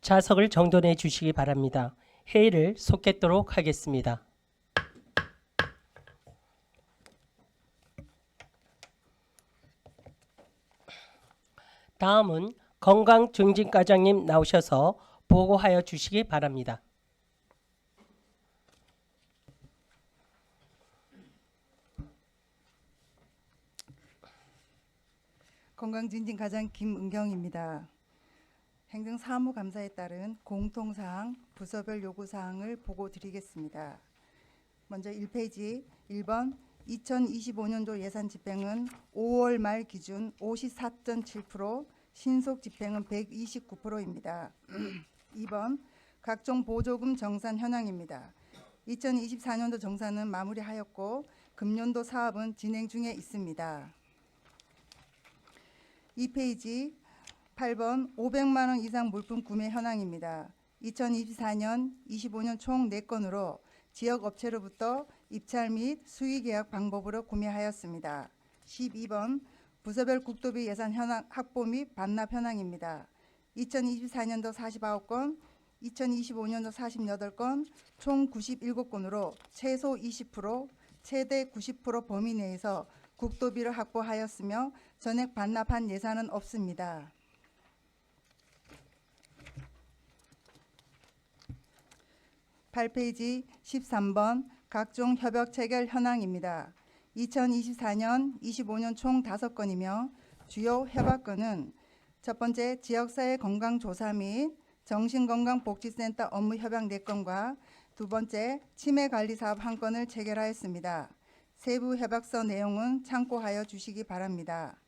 좌석을 정돈해 주시기 바랍니다. 회의를 속겠도록 하겠습니다. 다음은 건강증진과장님 나오셔서 보고하여 주시기 바랍니다. 건강증진과장 김은경입니다. 행정사무감사에 따른 공통사항, 부서별 요구사항을 보고드리겠습니다. 먼저 1페이지 1번 2025년도 예산 집행은 5월 말 기준 54.7%, 신속 집행은 129%입니다. 2번 각종 보조금 정산 현황입니다. 2024년도 정산은 마무리하였고 금년도 사업은 진행 중에 있습니다. 2페이지 8번 500만 원 이상 물품 구매 현황입니다. 2024년, 25년 총 4건으로 지역 업체로부터 입찰 및 수의 계약 방법으로 구매하였습니다. 12번 부서별 국도비 예산 현황 확보 및 반납 현황입니다. 2024년도 49건, 2025년도 48건, 총 97건으로 최소 20%, 최대 90% 범위 내에서 국도비를 확보하였으며 전액 반납한 예산은 없습니다. 8페이지 13번 각종 협약 체결 현황입니다. 2024년, 25년 총 5건이며 주요 협약건은 첫 번째 지역사회 건강조사 및 정신건강복지센터 업무 협약 4건과 두 번째 치매관리사업 1건을 체결하였습니다. 세부 협약서 내용은 참고하여 주시기 바랍니다.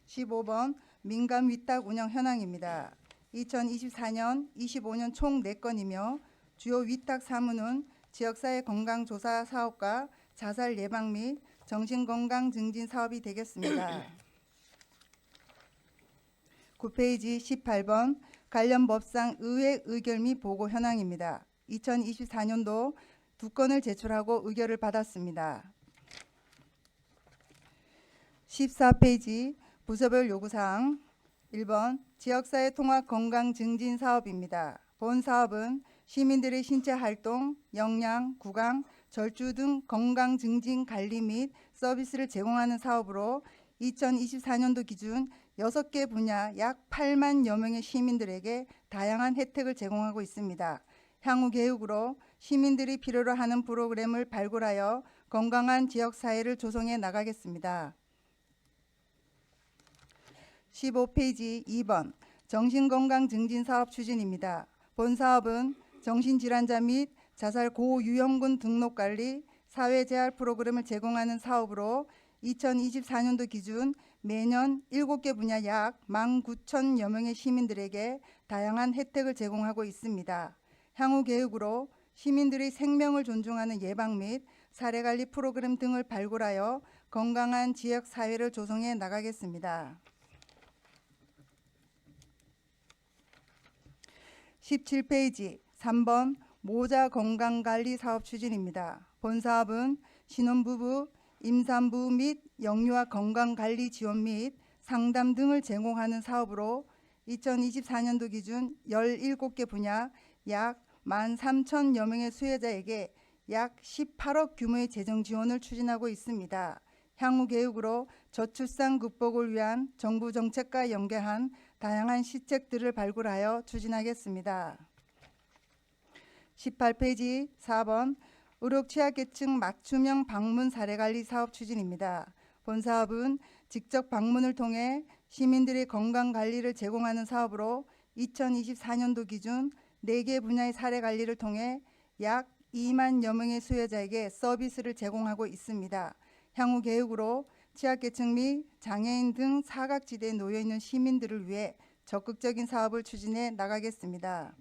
15번 민간 위탁 운영 현황입니다. 2024년, 25년 총 4건이며 주요 위탁 사무는 지역사회 건강조사 사업과 자살 예방 및 정신건강 증진 사업이 되겠습니다. 9페이지 18번 관련 법상 의회 의결 및 보고 현황입니다. 2024년도 2건을 제출하고 의결을 받았습니다. 14페이지 부서별 요구사항 1번 지역사회 통합 건강 증진 사업입니다. 본 사업은 시민들의 신체 활동, 영양, 구강, 절주 등 건강 증진 관리 및 서비스를 제공하는 사업으로 2024년도 기준 6개 분야 약 8만여 명의 시민들에게 다양한 혜택을 제공하고 있습니다. 향후 계획으로 시민들이 필요로 하는 프로그램을 발굴하여 건강한 지역사회를 조성해 나가겠습니다. 15페이지 2번 정신건강 증진 사업 추진입니다. 본 사업은 정신질환자 및 자살 고유형군 등록관리, 사회재활 프로그램을 제공하는 사업으로 2024년도 기준 매년 7개 분야 약 19,000여 명의 시민들에게 다양한 혜택을 제공하고 있습니다. 향후 계획으로 시민들의 생명을 존중하는 예방 및 사례관리 프로그램 등을 발굴하여 건강한 지역사회를 조성해 나가겠습니다. 17페이지 3번 모자 건강관리 사업 추진입니다. 본 사업은 신혼부부, 임산부 및 영유아 건강관리 지원 및 상담 등을 제공하는 사업으로 2024년도 기준 17개 분야 약 13,000여 명의 수혜자에게 약 18억 규모의 재정 지원을 추진하고 있습니다. 향후 계획으로 저출산 극복을 위한 정부 정책과 연계한 다양한 시책들을 발굴하여 추진하겠습니다. 18페이지 4번 의료 취약계층 맞춤형 방문 사례관리 사업 추진입니다. 본 사업은 직접 방문을 통해 시민들의 건강관리를 제공하는 사업으로 2024년도 기준 4개 분야의 사례관리를 통해 약 2만여 명의 수혜자에게 서비스를 제공하고 있습니다. 향후 계획으로 취약계층 및 장애인 등 사각지대에 놓여있는 시민들을 위해 적극적인 사업을 추진해 나가겠습니다.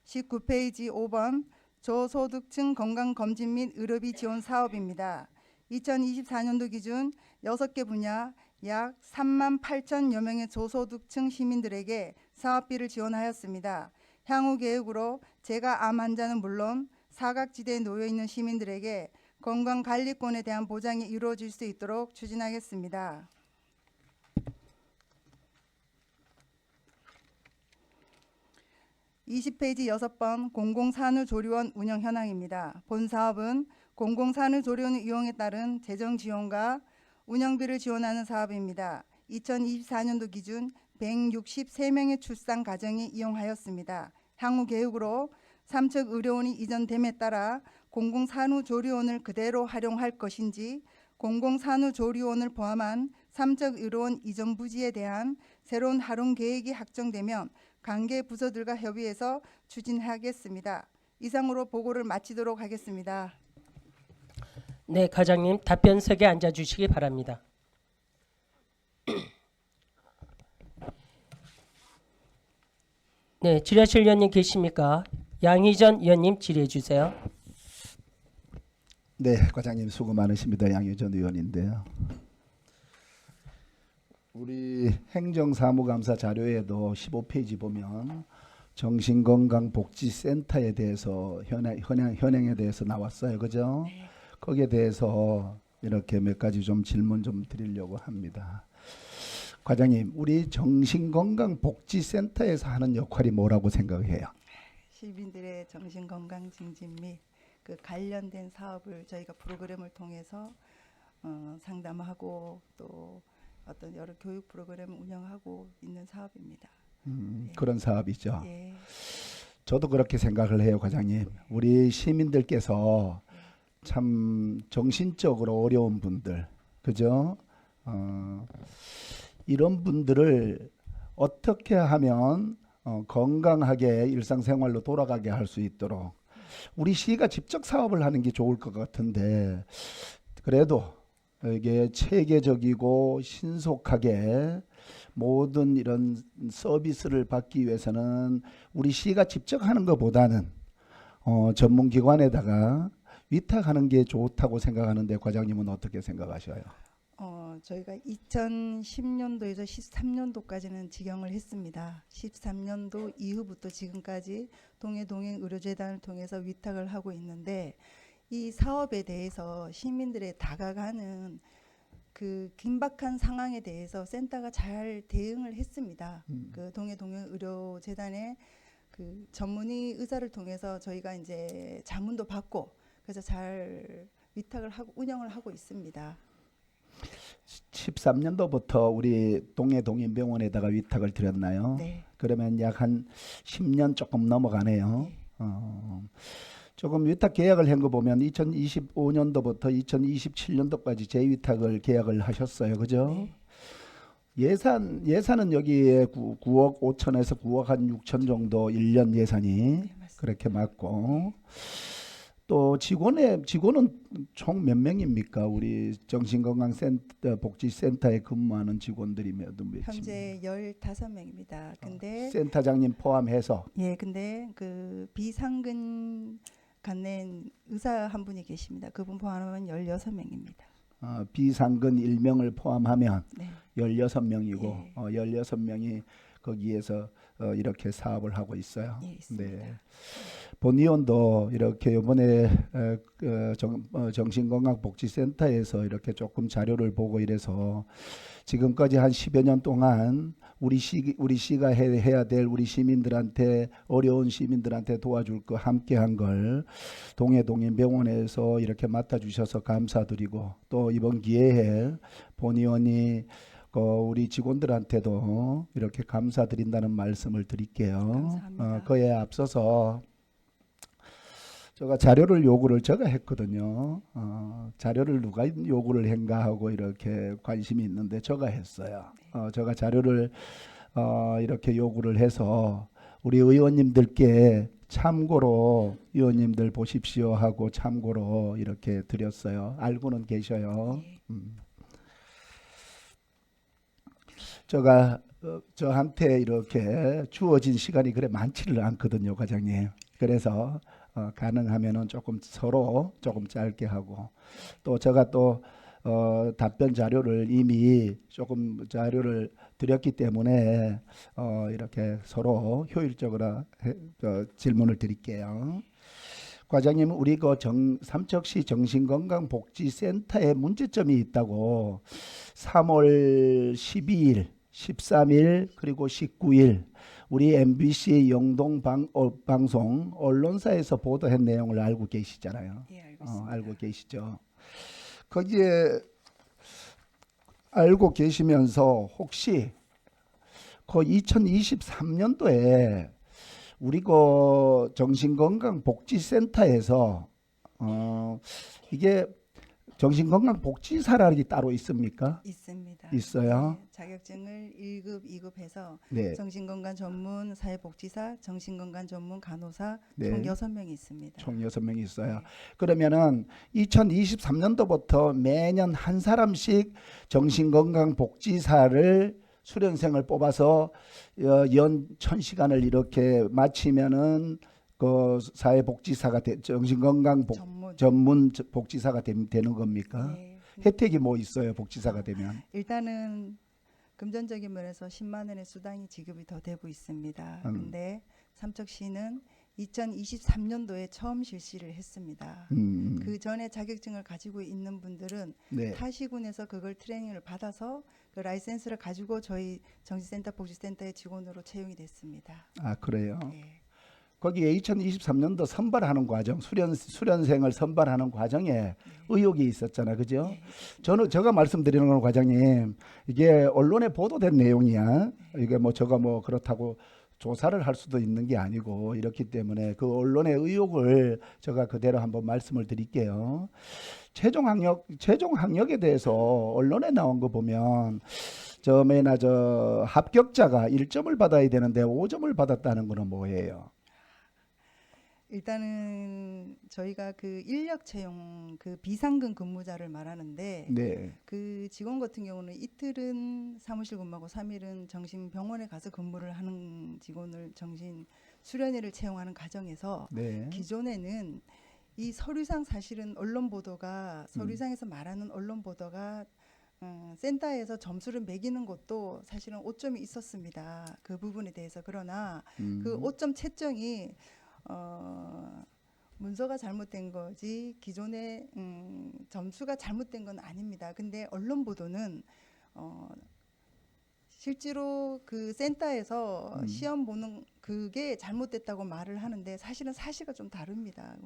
19페이지 5번 저소득층 건강검진 및 의료비 지원 사업입니다. 2024년도 기준 6개 분야 약 38,000여 명의 저소득층 시민들에게 사업비를 지원하였습니다. 향후 계획으로 재가 암 환자는 물론 사각지대에 놓여있는 시민들에게 건강관리권에 대한 보장이 이루어질 수 있도록 추진하겠습니다. 20페이지 6번 공공산후조리원 운영 현황입니다. 본 사업은 공공산후조리원 이용에 따른 재정 지원과 운영비를 지원하는 사업입니다. 2024년도 기준 163명의 출산 가정이 이용하였습니다. 향후 계획으로 삼척 의료원이 이전됨에 따라 공공산후조리원을 그대로 활용할 것인지 공공산후조리원을 포함한 삼척 의료원 이전 부지에 대한 새로운 활용 계획이 확정되면 관계 부서들과 협의해서 추진하겠습니다. 이상으로 보고를 마치도록 하겠습니다. 네, 과장님 답변석에 앉아 주시기 바랍니다. 네, 질의하실 위원님 계십니까? 양희전 위원님 질의해 주세요. 네, 과장님 수고 많으십니다. 양효전 의원인데요. 우리 행정사무감사 자료에도 15페이지 보면 정신건강복지센터에 대해서 현행에 대해서 나왔어요. 그죠? 거기에 대해서 이렇게 몇 가지 좀 질문 좀 드리려고 합니다. 과장님, 우리 정신건강복지센터에서 하는 역할이 뭐라고 생각해요? 시민들의 정신건강 증진 및 그 관련된 사업을 저희가 프로그램을 통해서 상담하고 또 어떤 여러 교육 프로그램을 운영하고 있는 사업입니다. 그런 사업이죠. 예. 저도 그렇게 생각을 해요, 과장님. 우리 시민들께서 참 정신적으로 어려운 분들, 그죠? 이런 분들을 어떻게 하면 건강하게 일상생활로 돌아가게 할 수 있도록 우리 시가 직접 사업을 하는 게 좋을 것 같은데, 그래도 이게 체계적이고 신속하게 모든 이런 서비스를 받기 위해서는 우리 시가 직접 하는 것보다는 전문기관에다가 위탁하는 게 좋다고 생각하는데 과장님은 어떻게 생각하셔요? 저희가 2010년도에서 13년도까지는 직영을 했습니다. 13년도 이후부터 지금까지 동해동행의료재단을 통해서 위탁을 하고 있는데, 이 사업에 대해서 시민들의 다가가는 그 긴박한 상황에 대해서 센터가 잘 대응을 했습니다. 그 동해동행의료재단의 그 전문의 의사를 통해서 저희가 이제 자문도 받고 그래서 잘 위탁을 하고 운영을 하고 있습니다. 13년도부터 우리 동해동인병원에다가 위탁을 드렸나요? 네. 그러면 약 한 10년 조금 넘어가네요. 네. 조금 위탁 계약을 한 거 보면 2025년도부터 2027년도까지 재위탁을 계약을 하셨어요. 그죠? 네. 예산은 여기에 9억 5천에서 9억 한 6천 정도 1년 예산이 네, 맞습니다. 그렇게 맞고, 또 직원은 총 몇 명입니까? 우리 정신건강센터 복지센터에 근무하는 직원들이 몇 현재 15명입니다. 근데 센터장님 포함해서 근데 그 비상근 간낸 의사 한 분이 계십니다. 그분 포함하면 16명입니다. 비상근 1명을 포함하면 네. 16명이고 예. 16명이 거기에서 이렇게 사업을 하고 있어요. 예, 있습니다. 네. 본의원도 이렇게 이번에 정신건강복지센터에서 이렇게 조금 자료를 보고 이래서 지금까지 한 10여 년 동안 우리 시가 해야 될 우리 시민들한테, 어려운 시민들한테 도와줄 거 함께한 걸 동해동인병원에서 이렇게 맡아주셔서 감사드리고, 또 이번 기회에 본의원이 우리 직원들한테도 이렇게 감사드린다는 말씀을 드릴게요. 감사합니다. 그에 앞서서 제가 자료를 요구를 제가 했거든요. 자료를 누가 요구를 한가 하고 이렇게 관심이 있는데 제가 했어요. 제가 자료를 이렇게 요구를 해서 우리 의원님들께 참고로 의원님들 보십시오 하고 참고로 이렇게 드렸어요. 알고는 계셔요. 제가 저한테 이렇게 주어진 시간이 그래 많지를 않거든요, 과장님. 그래서 가능하면은 서로 조금 짧게 하고, 또 제가 또 답변 자료를 이미 조금 자료를 드렸기 때문에 이렇게 서로 효율적으로 질문을 드릴게요. 과장님, 우리 삼척시 정신건강복지센터에 문제점이 있다고 3월 12일, 13일 그리고 19일 우리 MBC 영동 방송 언론사에서 보도한 내용을 알고 계시잖아요. 예, 알고 있습니다. 알고 계시죠. 거기에 알고 계시면서 혹시 그 2023년도에 우리 그 정신건강복지센터에서 이게 정신건강복지사라는 게 따로 있습니까? 있습니다. 있어요? 네, 자격증을 1급, 2급해서 네. 정신건강 전문 사회복지사, 정신건강 전문 간호사 네. 총 6명이 있습니다. 총 6명이 있어요. 네. 그러면은 2023년도부터 매년 한 사람씩 정신건강복지사를 수련생을 뽑아서 연 1000시간을 이렇게 마치면은 그 사회복지사가 정신건강 전문 복지사가 되는 겁니까? 네. 혜택이 뭐 있어요? 복지사가 되면? 일단은 금전적인 면에서 10만 원의 수당이 지급이 더 되고 있습니다. 근데 삼척시는 2023년도에 처음 실시를 했습니다. 그 전에 자격증을 가지고 있는 분들은 네. 타시군에서 그걸 트레이닝을 받아서 그 라이센스를 가지고 저희 정신센터 복지센터의 직원으로 채용이 됐습니다. 아, 그래요? 예. 거기에 2023년도 선발하는 과정, 수련생을 선발하는 과정에 의혹이 있었잖아, 그죠? 예, 제가 말씀드리는 건 과장님, 이게 언론에 보도된 내용이야. 이게 뭐 제가 뭐 그렇다고 조사를 할 수도 있는 게 아니고 이렇기 때문에 그 언론의 의혹을 제가 그대로 한번 말씀을 드릴게요. 최종 학력에 대해서 언론에 나온 거 보면 저 합격자가 1점을 받아야 되는데 5점을 받았다는 거는 뭐예요? 일단은 저희가 그 인력 채용 그 비상근 근무자를 말하는데 네. 그 직원 같은 경우는 이틀은 사무실 근무하고 3일은 정신병원에 가서 근무를 하는 직원을 정신 수련회를 채용하는 과정에서 네. 기존에는 이 서류상 사실은 언론 보도가 서류상에서 말하는 언론 보도가 센터에서 점수를 매기는 것도 사실은 오점이 있었습니다. 그 부분에 대해서 그러나 그 오점 채점이 문서가 잘못된 거지 기존의 점수가 잘못된 건 아닙니다. 근데 언론 보도는 실제로 그 센터에서 시험 보는 그게 잘못됐다고 말을 하는데 사실은 사실과 좀 다릅니다.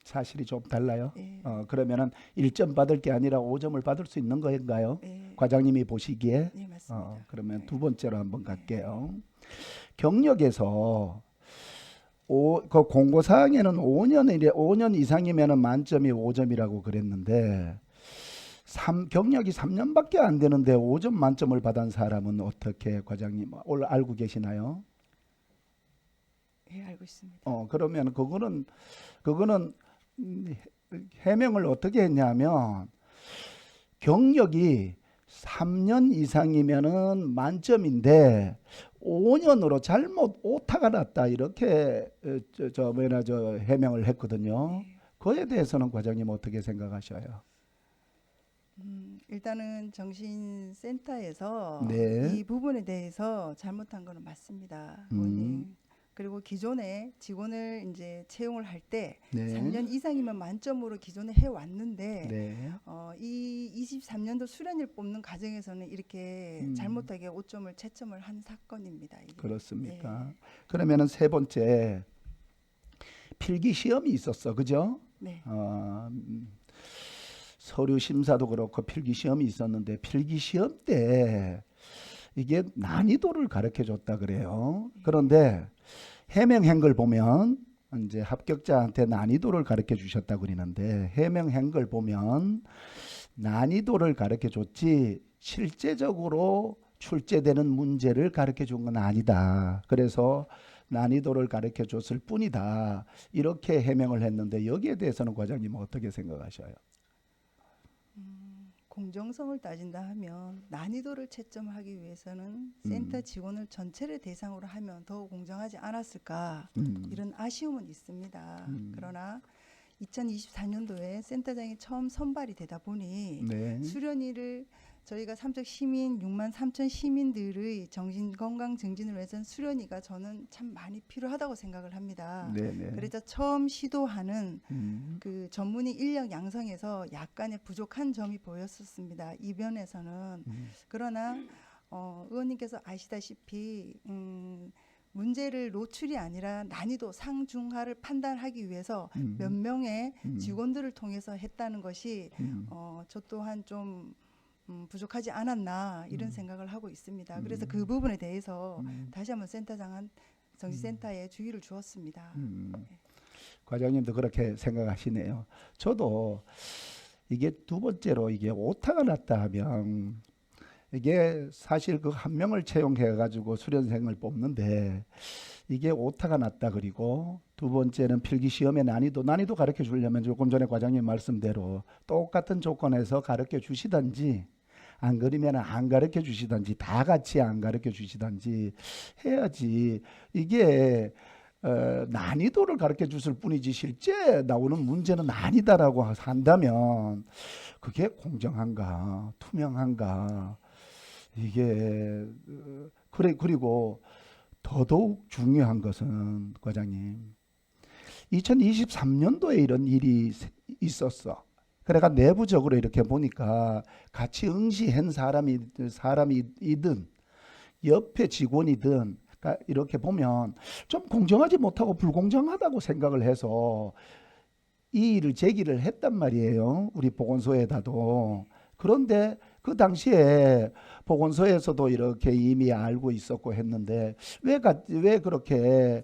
사실이 좀 달라요. 예. 그러면은 1점 받을 게 아니라 5점을 받을 수 있는 건가요? 예. 과장님이 보시기에? 네, 맞습니다. 그러면 네. 두 번째로 한번 갈게요. 경력에서 그 공고사항에는 5년 이상이면은 만점이 5점이라고 그랬는데 경력이 3년밖에 안 되는데 5점 만점을 받은 사람은 어떻게 과장님 알고 계시나요? 예, 알고 있습니다. 그러면 그거는 해명을 어떻게 했냐면 경력이 3년 이상이면은 만점인데 5년으로 잘못 오타가 났다 이렇게 해명을 했거든요. 그에 대해서는 과장님 어떻게 생각하셔요? 일단은 정신센터에서 네. 이 부분에 대해서 잘못한 거는 맞습니다. 의원님. 그리고 기존에 직원을 이제 채용을 할 때 네. 3년 이상이면 만점으로 기존에 해왔는데 네. 이 23년도 수련을 뽑는 과정에서는 이렇게 잘못하게 5점을 채점을 한 사건입니다. 이게. 그렇습니까? 네. 그러면은 세 번째 필기 시험이 있었어, 그죠? 네. 서류 심사도 그렇고 필기 시험이 있었는데 필기 시험 때 이게 난이도를 가르쳐 줬다 그래요. 그런데 해명한 걸 보면 이제 합격자한테 난이도를 가르쳐 주셨다고 그러는데 해명한 걸 보면 난이도를 가르쳐 줬지 실제적으로 출제되는 문제를 가르쳐 준 건 아니다. 그래서 난이도를 가르쳐 줬을 뿐이다. 이렇게 해명을 했는데 여기에 대해서는 과장님은 어떻게 생각하셔요? 공정성을 따진다 하면 난이도를 채점하기 위해서는 센터 직원을 전체를 대상으로 하면 더 공정하지 않았을까 이런 아쉬움은 있습니다. 그러나 2024년도에 센터장이 처음 선발이 되다 보니 네. 수련회를 저희가 삼척 시민 6만 3천 시민들의 정신건강 증진을 위해서는 수련회가 저는 참 많이 필요하다고 생각을 합니다. 네네. 그래서 처음 시도하는 그 전문의 인력 양성에서 약간의 부족한 점이 보였었습니다. 이 면에서는. 그러나 의원님께서 아시다시피 문제를 노출이 아니라 난이도 상중하를 판단하기 위해서 몇 명의 직원들을 통해서 했다는 것이 저 또한 좀 부족하지 않았나 이런 생각을 하고 있습니다. 그래서 그 부분에 대해서 다시 한번 센터장 정치센터에 주의를 주었습니다. 과장님도 그렇게 생각하시네요. 저도 이게 두 번째로 이게 오타가 났다 하면 이게 사실 그 한 명을 채용해 가지고 수련생을 뽑는데 이게 오타가 났다. 그리고 두 번째는 필기 시험의 난이도 가르쳐 주려면 조금 전에 과장님 말씀대로 똑같은 조건에서 가르쳐 주시든지 안 그러면 안 가르쳐 주시든지 다 같이 안 가르쳐 주시든지 해야지. 이게 난이도를 가르쳐 줬을 뿐이지 실제 나오는 문제는 아니다라고 한다면 그게 공정한가 투명한가. 이게 그리고 더더욱 중요한 것은 과장님 2023년도에 이런 일이 있었어. 그래가 내부적으로 이렇게 보니까 같이 응시한 사람이든 옆에 직원이든 이렇게 보면 좀 공정하지 못하고 불공정하다고 생각을 해서 이 일을 제기를 했단 말이에요. 우리 보건소에다도. 그런데 그 당시에 보건소에서도 이렇게 이미 알고 있었고 했는데 왜 그렇게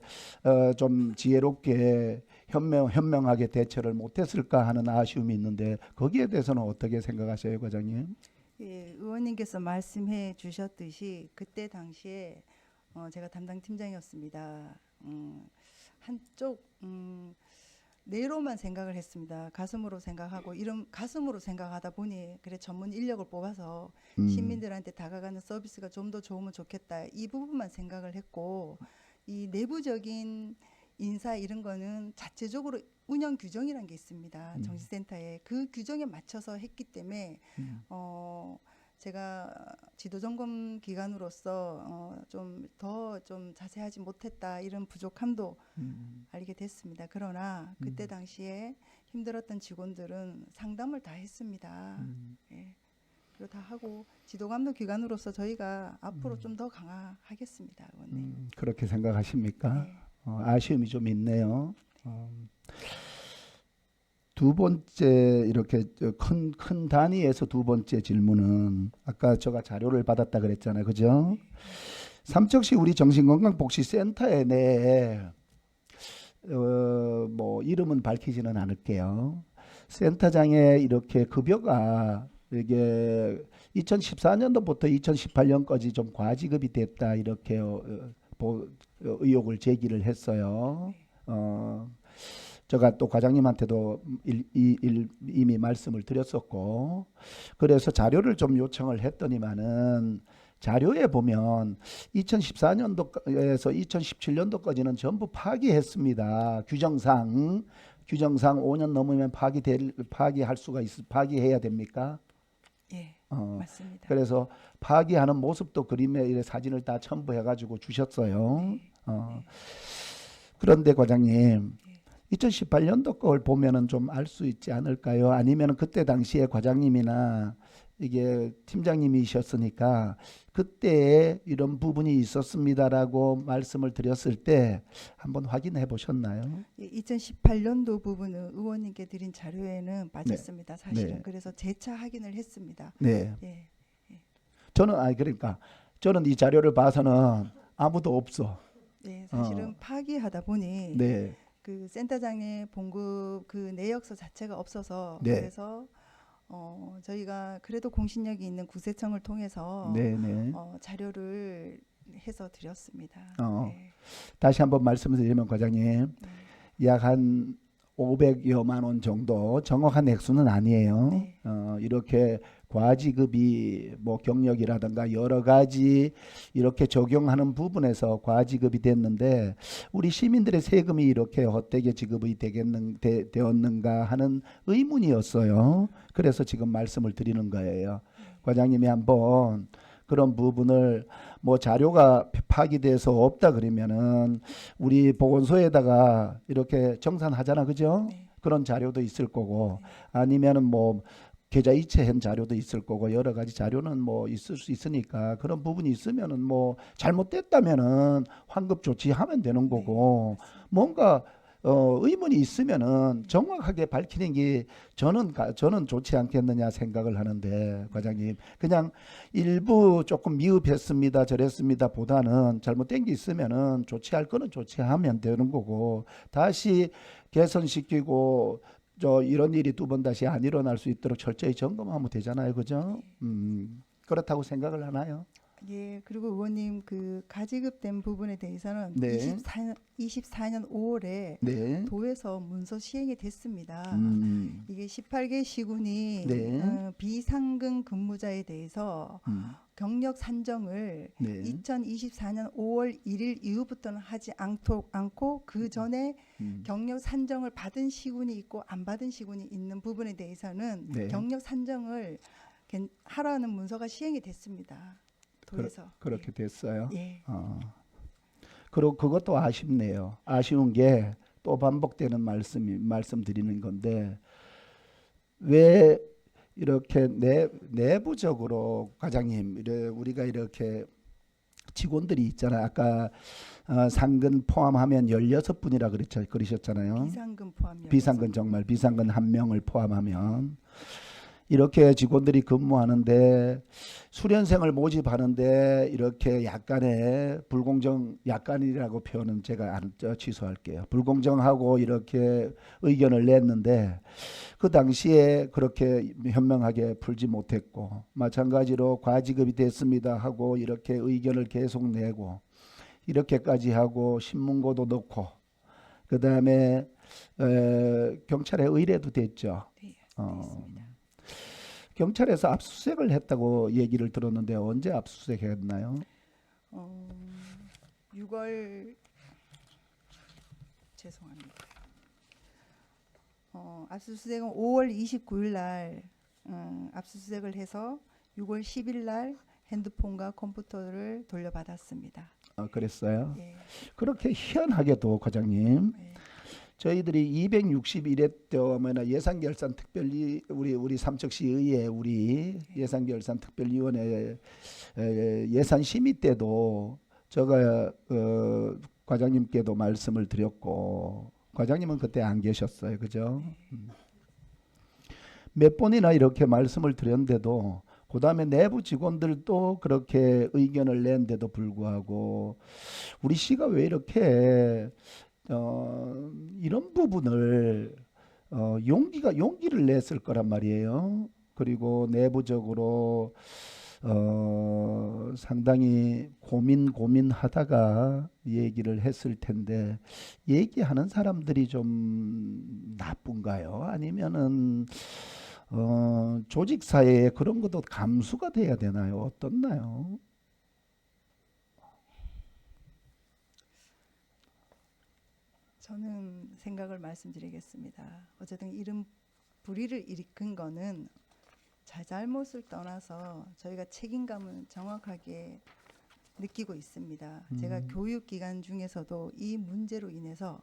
좀 지혜롭게 현명하게 대처를 못했을까 하는 아쉬움이 있는데 거기에 대해서는 어떻게 생각하세요, 과장님? 예, 의원님께서 말씀해 주셨듯이 그때 당시에 제가 담당 팀장이었습니다. 한쪽 뇌로만 생각을 했습니다. 가슴으로 생각하고 가슴으로 생각하다 보니 그래 전문 인력을 뽑아서 시민들한테 다가가는 서비스가 좀 더 좋으면 좋겠다. 이 부분만 생각을 했고 이 내부적인 인사 이런 거는 자체적으로 운영 규정이라는 게 있습니다. 정치센터에 그 규정에 맞춰서 했기 때문에 제가 지도점검 기관으로서 좀 더 좀 자세하지 못했다 이런 부족함도 알게 됐습니다. 그러나 그때 당시에 힘들었던 직원들은 상담을 다 했습니다. 예. 그리고 다 하고 지도감독 기관으로서 저희가 앞으로 좀 더 강화하겠습니다, 의원님. 그렇게 생각하십니까? 네. 아쉬움이 좀 있네요. 두 번째 이렇게 큰 단위에서 두 번째 질문은 아까 제가 자료를 받았다 그랬잖아요, 그죠? 삼척시 우리 정신건강복지센터에 내에 뭐 이름은 밝히지는 않을게요. 센터장의 이렇게 급여가 이게 2014년도부터 2018년까지 좀 과지급이 됐다 이렇게 의혹을 제기를 했어요. 제가 또 과장님한테도 이미 말씀을 드렸었고 그래서 자료를 좀 요청을 했더니만은 자료에 보면 2014년도에서 2017년도까지는 전부 파기했습니다. 규정상 5년 넘으면 파기할 수가 파기해야 됩니까? 예, 맞습니다. 그래서 파기하는 모습도 그림에 사진을 다 첨부해가지고 주셨어요. 그런데 과장님 2018년도 걸 보면은 좀 알 수 있지 않을까요? 아니면 그때 당시에 과장님이나 이게 팀장님이셨으니까 그때 이런 부분이 있었습니다라고 말씀을 드렸을 때 한번 확인해 보셨나요? 예, 2018년도 부분은 의원님께 드린 자료에는 빠졌습니다. 사실은. 네. 그래서 재차 확인을 했습니다. 네. 예. 그러니까 저는 이 자료를 봐서는 아무도 없어. 네, 사실은 파기하다 보니 네. 그 센터장의 봉급 그 내역서 자체가 없어서 네. 그래서 저희가 그래도 공신력이 있는 구세청을 통해서 네, 네. 자료를 해서 드렸습니다. 네. 다시 한번 말씀드리면 과장님 약 한 500여만 원 정도 정확한 액수는 아니에요. 네. 이렇게 과지급이 뭐 경력이라든가 여러 가지 이렇게 적용하는 부분에서 과지급이 됐는데 우리 시민들의 세금이 이렇게 헛되게 지급이 되었는가 하는 의문이었어요. 그래서 지금 말씀을 드리는 거예요. 과장님이 한번 그런 부분을 뭐 자료가 파기돼서 없다 그러면은 우리 보건소에다가 이렇게 정산하잖아, 그죠? 네. 그런 자료도 있을 거고 아니면은 뭐 계좌이체한 자료도 있을 거고 여러 가지 자료는 뭐 있을 수 있으니까 그런 부분이 있으면은 뭐 잘못됐다면은 환급 조치하면 되는 거고 뭔가 의문이 있으면은 정확하게 밝히는 게 저는 좋지 않겠느냐 생각을 하는데 과장님 그냥 일부 조금 미흡했습니다 저랬습니다 보다는 잘못된 게 있으면은 조치할 거는 조치하면 되는 거고 다시 개선시키고 이런 일이 두 번 다시 안 일어날 수 있도록 철저히 점검하면 되잖아요 그죠? 그렇다고 생각을 하나요? 예, 그리고 의원님 그 가지급된 부분에 대해서는 네. 24년 5월에 네. 도에서 문서 시행이 됐습니다. 음, 이게 18개 시군이 네. 비상근 근무자에 대해서 경력 산정을 네. 2024년 5월 1일 이후부터는 하지 않고 그 전에 경력 산정을 받은 시군이 있고 안 받은 시군이 있는 부분에 대해서는 네. 경력 산정을 하라는 문서가 시행이 됐습니다. 도에서. 그렇게 됐어요. 예. 그리고 그것도 아쉽네요. 아쉬운 게 또 반복되는 말씀드리는 건데 왜 이렇게 내부적으로 과장님 우리가 이렇게 직원들이 있잖아요. 아까 상근 포함하면 16분이라 그러셨잖아요. 비상근 포함. 비상근 정말 비상근 한 명을 포함하면 이렇게 직원들이 근무하는데 수련생을 모집하는데 이렇게 약간의 약간이라고 표현은 제가 취소할게요. 불공정하고 이렇게 의견을 냈는데 그 당시에 그렇게 현명하게 풀지 못했고 마찬가지로 과지급이 됐습니다 하고 이렇게 의견을 계속 내고 이렇게까지 하고 신문고도 넣고 그 다음에 경찰에 의뢰도 됐죠. 네, 어, 됐습니다. 경찰에서 압수수색을 했다고 얘기를 들었는데 언제 압수수색했나요? 6월 죄송합니다. 압수수색은 5월 29일 날 압수수색을 해서 6월 10일 날 핸드폰과 컴퓨터를 돌려받았습니다. 그랬어요. 예. 그렇게 희한하게도 과장님 예. 저희들이 261회 때면 예산결산 특별위 우리 삼척시의회 우리 예산결산 특별위원회 예산 심의 때도 제가 과장님께도 말씀을 드렸고 과장님은 그때 안 계셨어요, 그죠? 몇 번이나 이렇게 말씀을 드렸는데도 그 다음에 내부 직원들도 그렇게 의견을 낸데도 불구하고 우리 시가 왜 이렇게 이런 부분을 용기를 냈을 거란 말이에요. 그리고 내부적으로 상당히 고민하다가 얘기를 했을 텐데 얘기하는 사람들이 좀 나쁜가요? 아니면은 조직 사회에 그런 것도 감수가 돼야 되나요? 어떻나요? 저는 생각을 말씀드리겠습니다. 어쨌든 이런 불의를 일으킨 거는 잘못을 떠나서 저희가 책임감을 정확하게 느끼고 있습니다. 제가 교육기관 중에서도 이 문제로 인해서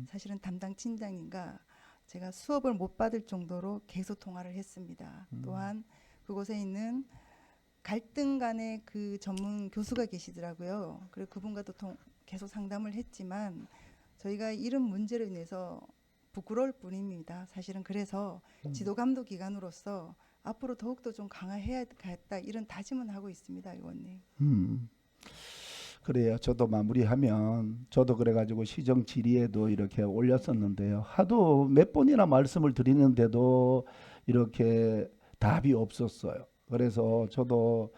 사실은 담당 팀장님과 제가 수업을 못 받을 정도로 계속 통화를 했습니다. 또한 그곳에 있는 갈등 간의 그 전문 교수가 계시더라고요. 그리고 그분과도 계속 상담을 했지만 저희가 이런 문제로 인해서 부끄러울 뿐입니다. 사실은 그래서 지도감독 기관으로서 앞으로 더욱더 좀 강화해야겠다 이런 다짐은 하고 있습니다, 의원님. 그래요. 저도 마무리하면 저도 그래가지고 시정 질의에도 이렇게 올렸었는데요. 하도 몇 번이나 말씀을 드리는데도 이렇게 답이 없었어요. 그래서 저도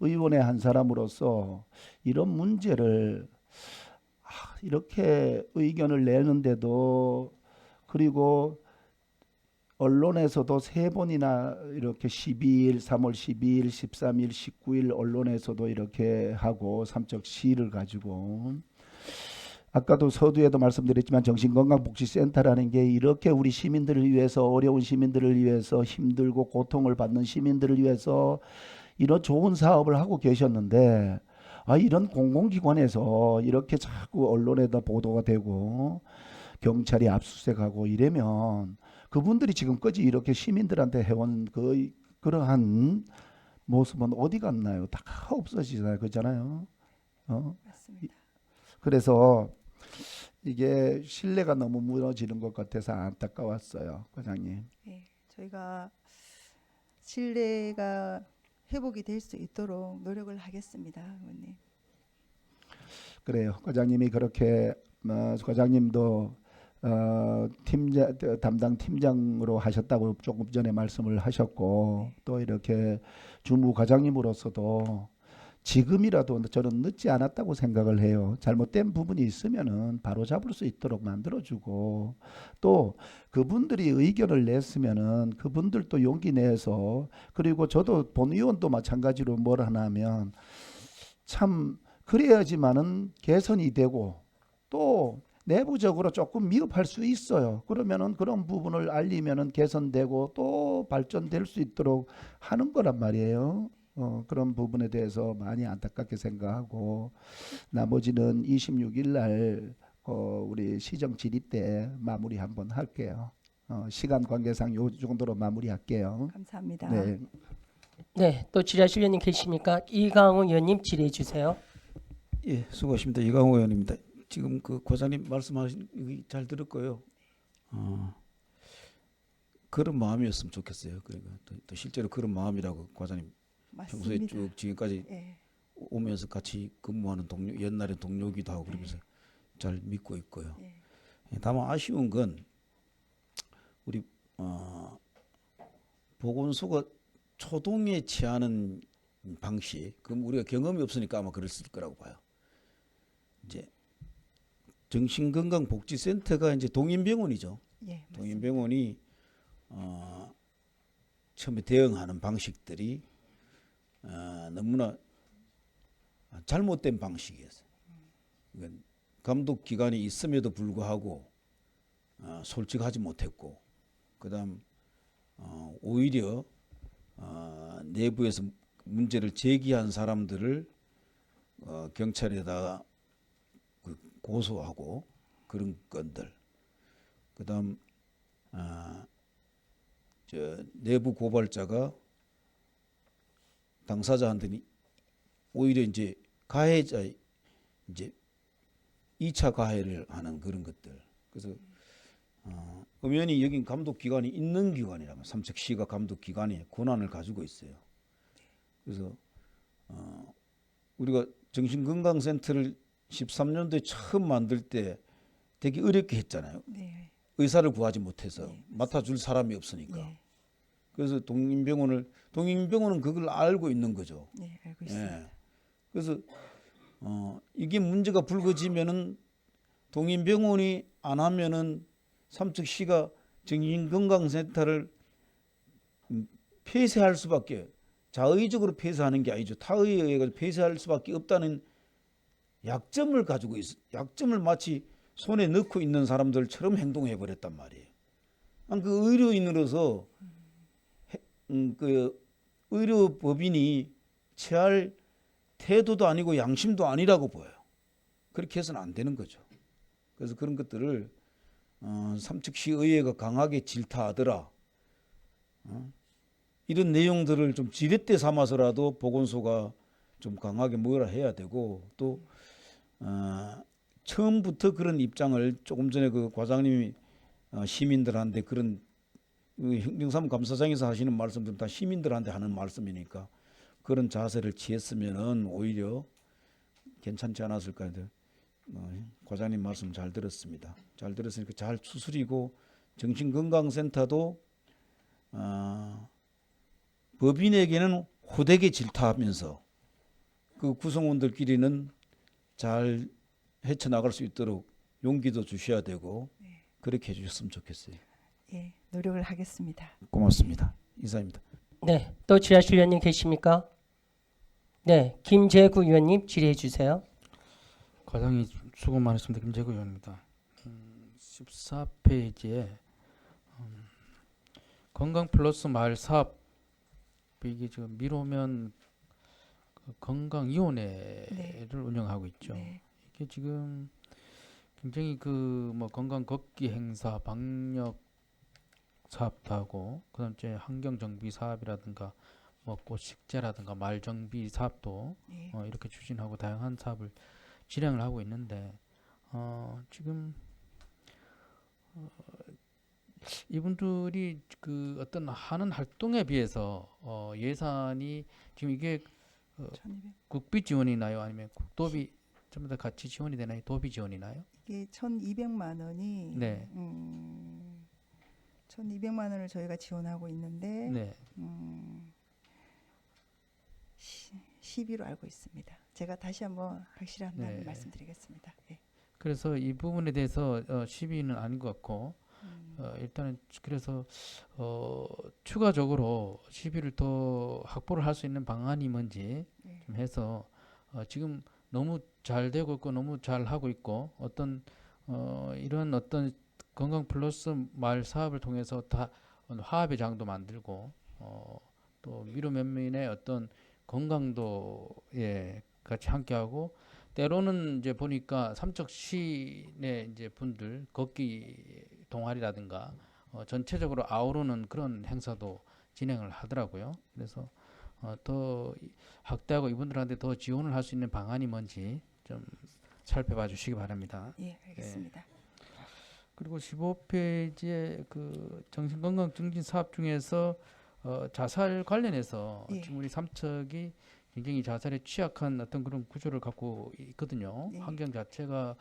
의원의 한 사람으로서 이런 문제를 이렇게 의견을 내는데도 그리고 언론에서도 세 번이나 이렇게 12일, 3월 12일, 13일, 19일 언론에서도 이렇게 하고 삼척시를 가지고 아까도 서두에도 말씀드렸지만 정신건강복지센터라는 게 이렇게 우리 시민들을 위해서 어려운 시민들을 위해서 힘들고 고통을 받는 시민들을 위해서 이런 좋은 사업을 하고 계셨는데 이런 공공기관에서 이렇게 자꾸 언론에다 보도가 되고 경찰이 압수수색하고 이러면 그분들이 지금까지 이렇게 시민들한테 해온 그러한 모습은 어디 갔나요? 다 없어지잖아요. 그렇잖아요. 맞습니다. 그래서 이게 신뢰가 너무 무너지는 것 같아서 안타까웠어요, 과장님. 예, 저희가 신뢰가 회복이 될 수 있도록 노력을 하겠습니다, 의원님. 그래요. 과장님이 그렇게 과장님도 담당 팀장으로 하셨다고 조금 전에 말씀을 하셨고 또 이렇게 주무 과장님으로서도 지금이라도 저는 늦지 않았다고 생각을 해요. 잘못된 부분이 있으면은 바로 잡을 수 있도록 만들어주고 또 그분들이 의견을 냈으면은 그분들도 용기 내서 그리고 저도 본의원도 마찬가지로 뭘 하냐면 참 그래야지만은 개선이 되고 또 내부적으로 조금 미흡할 수 있어요. 그러면은 그런 부분을 알리면은 개선되고 또 발전될 수 있도록 하는 거란 말이에요. 그런 부분에 대해서 많이 안타깝게 생각하고 나머지는 26일 날 우리 시정 질의 때 마무리 한번 할게요. 시간 관계상 요 정도로 마무리할게요. 감사합니다. 네. 네, 또 질의하실 의원님 계십니까? 이강호 의원님 질의해 주세요. 예, 수고하십니다. 이강호 의원입니다. 지금 그 과장님 말씀하신 거 잘 들었고요. 그런 마음이었으면 좋겠어요. 그러니까 또 실제로 그런 마음이라고 과장님 평소에 맞습니다. 쭉 지금까지 예, 오면서 같이 근무하는 동료, 옛날에 동료기도 하고 그러면서 잘 믿고 있고요. 예. 예, 다만 아쉬운 건 우리 보건소가 초동에 취하는 방식, 그럼 우리가 경험이 없으니까 아마 그랬을 거라고 봐요. 이제 정신건강복지센터가 이제 동인병원이죠. 예, 맞습니다. 동인병원이 처음에 대응하는 방식들이 너무나 잘못된 방식이었어요. 그러니까 감독 기관이 있음에도 불구하고 솔직하지 못했고, 그다음 오히려 내부에서 문제를 제기한 사람들을 경찰에다가 고소하고 그런 건들, 그다음 저 내부 고발자가 당사자한테는 오히려 이제 가해자 이제 2차 가해를 하는 그런 것들. 그래서 엄연히 여긴 감독 기관이 있는 기관이라면 삼척시가 감독 기관의 권한을 가지고 있어요. 그래서 우리가 정신건강센터를 13년도에 처음 만들 때 되게 어렵게 했잖아요. 네, 의사를 구하지 못해서 네, 맡아줄 사람이 없으니까. 예, 그래서 동인병원은 그걸 알고 있는 거죠. 네, 알고 있습니다. 예. 그래서 이게 문제가 불거지면은 동인병원이 안 하면은 삼척시가 정신건강센터를 폐쇄할 수밖에, 자의적으로 폐쇄하는 게 아니죠. 타의에 의해 폐쇄할 수밖에 없다는 약점을 가지고 약점을 마치 손에 넣고 있는 사람들처럼 행동해 버렸단 말이에요. 그 의료인으로서 그 의료법인이 취할 태도도 아니고 양심도 아니라고 보여요. 그렇게 해서는 안 되는 거죠. 그래서 그런 것들을 삼척시 의회가 강하게 질타하더라. 이런 내용들을 좀 지렛대 삼아서라도 보건소가 좀 강하게 뭐라 해야 되고, 또 처음부터 그런 입장을, 조금 전에 그 과장님이 시민들한테 그런 행정사무감사장에서 하시는 말씀들은 다 시민들한테 하는 말씀이니까 그런 자세를 취했으면은 오히려 괜찮지 않았을까 해도 과장님 말씀 잘 들었습니다. 잘 들었으니까 잘 추스리고, 정신건강센터도 법인에게는 호되게 질타하면서 그 구성원들끼리는 잘 헤쳐나갈 수 있도록 용기도 주셔야 되고 그렇게 해주셨으면 좋겠어요. 예, 노력을 하겠습니다. 고맙습니다. 이사입니다. 네, 또 질의하실 의원님 계십니까? 네, 김재구 의원님 질의해 주세요. 과장님 수고 많으십니다. 김재구 의원입니다. 14페이지에 건강 플러스 마을 사업, 이게 지금 미로면 그 건강위원회를 운영하고 있죠. 네, 이게 지금 굉장히 그 뭐 건강 걷기 행사, 방역 사업도 하고 그다음 이제 환경 정비 사업이라든가 뭐 꽃식재라든가 말 정비 사업도 예. 이렇게 추진하고 다양한 사업을 진행을 하고 있는데 지금 이분들이 그 어떤 하는 활동에 비해서 예산이 지금 이게 1200. 국비 지원이나요? 아니면 국도비 전부 다 같이 지원이 되나요? 도비 지원이나요? 이게 1,200만 원이 네. 1,200만 원을 저희가 지원하고 있는데 네. 10위로 알고 있습니다. 제가 다시 한번 확실한 네. 말씀드리겠습니다. 예. 그래서 이 부분에 대해서 시비는 아닌 것 같고 일단은 그래서 추가적으로 시비를 더 확보를 할 수 있는 방안이 뭔지 네. 좀 해서 지금 너무 잘 되고 있고 너무 잘 하고 있고 어떤 이런 어떤 건강 플러스 말 사업을 통해서 다 화합의 장도 만들고 또 미루 면민의 어떤 건강도에 같이 함께하고 때로는 이제 보니까 삼척 시내 이제 분들 걷기 동아리라든가 전체적으로 아우르는 그런 행사도 진행을 하더라고요. 그래서 더 확대하고 이분들한테 더 지원을 할 수 있는 방안이 뭔지 좀 살펴봐 주시기 바랍니다. 예, 알겠습니다. 그리고 15페이지에 그 정신건강 증진 사업 중에서 자살 관련해서 예. 지금 우리 삼척이 굉장히 자살에 취약한 어떤 그런 구조를 갖고 있거든요. 네. 환경 자체가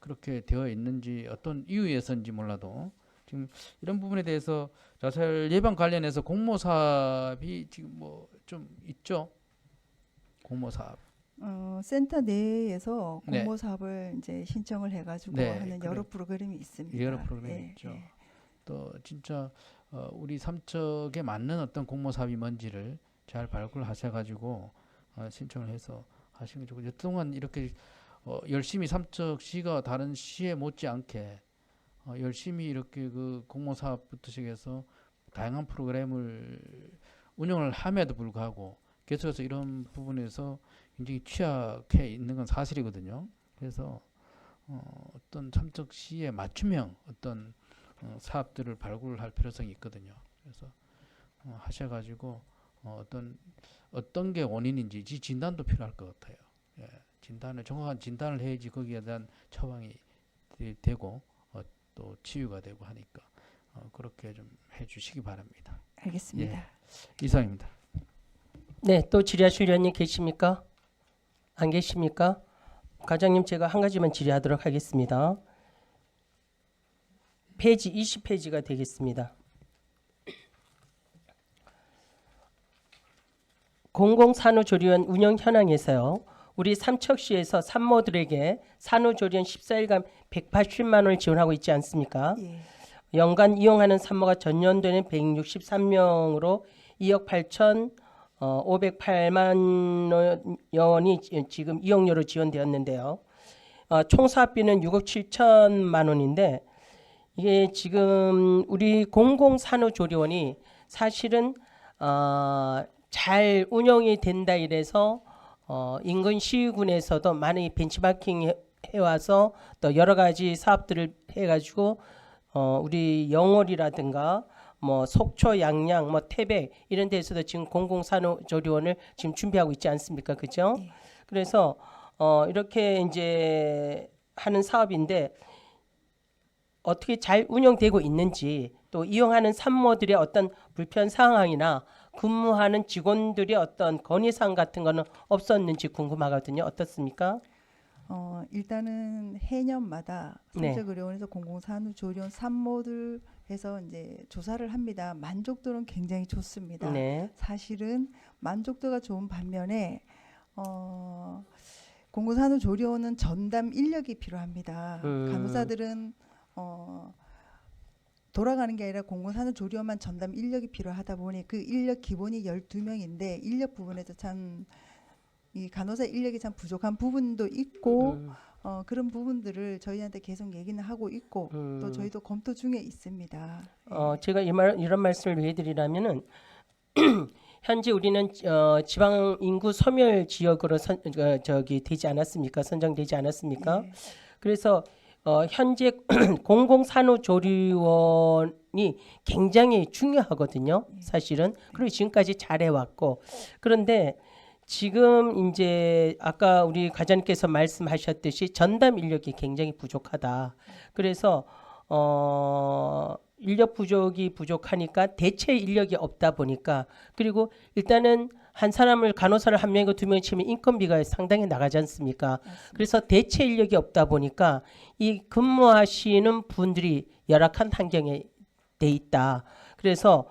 그렇게 되어 있는지 어떤 이유에서인지 몰라도 지금 이런 부분에 대해서 자살 예방 관련해서 공모 사업이 지금 뭐 좀 있죠. 공모 사업. 센터 내에서 네. 공모 사업을 이제 신청을 해가지고 네, 하는 그래. 여러 프로그램이 있습니다. 여러 프로그램이 예, 있죠. 예. 또 진짜 우리 삼척에 맞는 어떤 공모 사업이 뭔지를 잘 발굴하셔가지고 신청을 해서 하시는 게 좋고 그동안 이렇게 열심히 삼척시가 다른 시에 못지않게 열심히 이렇게 그 공모 사업부터 시작해서 다양한 프로그램을 운영을 함에도 불구하고 계속해서 이런 부분에서 굉장히 취약해 있는 건 사실이거든요. 그래서 어떤 삼척시의 맞춤형 어떤 사업들을 발굴할 필요성이 있거든요. 그래서 하셔가지고 어떤 게 원인인지 진단도 필요할 것 같아요. 예, 정확한 진단을 해야지 거기에 대한 처방이 되고 또 치유가 되고 하니까 그렇게 좀 해주시기 바랍니다. 알겠습니다. 이상입니다. 네, 또 질의하실 위원님 계십니까? 안 계십니까? 과장님 제가 한 가지만 질의하도록 하겠습니다. 페이지 20페이지가 되겠습니다. 공공산후조리원 운영 현황에서요. 우리 삼척시에서 산모들에게 산후조리원 14일간 180만 원을 지원하고 있지 않습니까? 예. 연간 이용하는 산모가 전년도에는 163명으로 2억 8,508만 원이 지금 이용료로 지원되었는데요. 총 사업비는 6억 7천만 원인데 이게 지금 우리 공공산후조리원이 사실은 잘 운영이 된다 이래서 인근 시군에서도 많이 벤치마킹 해와서 또 여러 가지 사업들을 해가지고 우리 영월이라든가 뭐 속초, 양양, 뭐 태백 이런 데서도 지금 공공산후조리원을 지금 준비하고 있지 않습니까, 그죠? 예. 그래서 이렇게 이제 하는 사업인데 어떻게 잘 운영되고 있는지 또 이용하는 산모들의 어떤 불편 상황이나 근무하는 직원들의 어떤 건의사항 같은 거는 없었는지 궁금하거든요. 어떻습니까? 일단은 해년마다 네. 삼척의료원에서 공공산후조리원 산모들 해서 이제 조사를 합니다. 만족도는 굉장히 좋습니다. 네. 사실은 만족도가 좋은 반면에 공공산후조리원은 전담 인력이 필요합니다. 간호사들은 돌아가는 게 아니라 공공산후조리원만 전담 인력이 필요하다 보니 그 인력 기본이 12명인데 인력 부분에서 참 이 간호사 인력이 참 부족한 부분도 있고 그런 부분들을 저희한테 계속 얘기는 하고 있고 또 저희도 검토 중에 있습니다. 제가 이런 말씀을 왜 드리냐면은 현재 우리는 지방 인구 소멸 지역으로 되지 않았습니까? 선정되지 않았습니까? 예. 그래서 현재 공공산후조리원이 굉장히 중요하거든요. 사실은. 그리고 지금까지 잘해왔고. 그런데 지금 이제 아까 우리 과장님께서 말씀하셨듯이 전담 인력이 굉장히 부족하다. 그래서 인력 부족이 부족하니까 대체 인력이 없다 보니까 그리고 일단은 한 사람을 간호사를 한 명이고 두 명 치면 인건비가 상당히 나가지 않습니까? 그래서 대체 인력이 없다 보니까 이 근무하시는 분들이 열악한 환경에 돼 있다. 그래서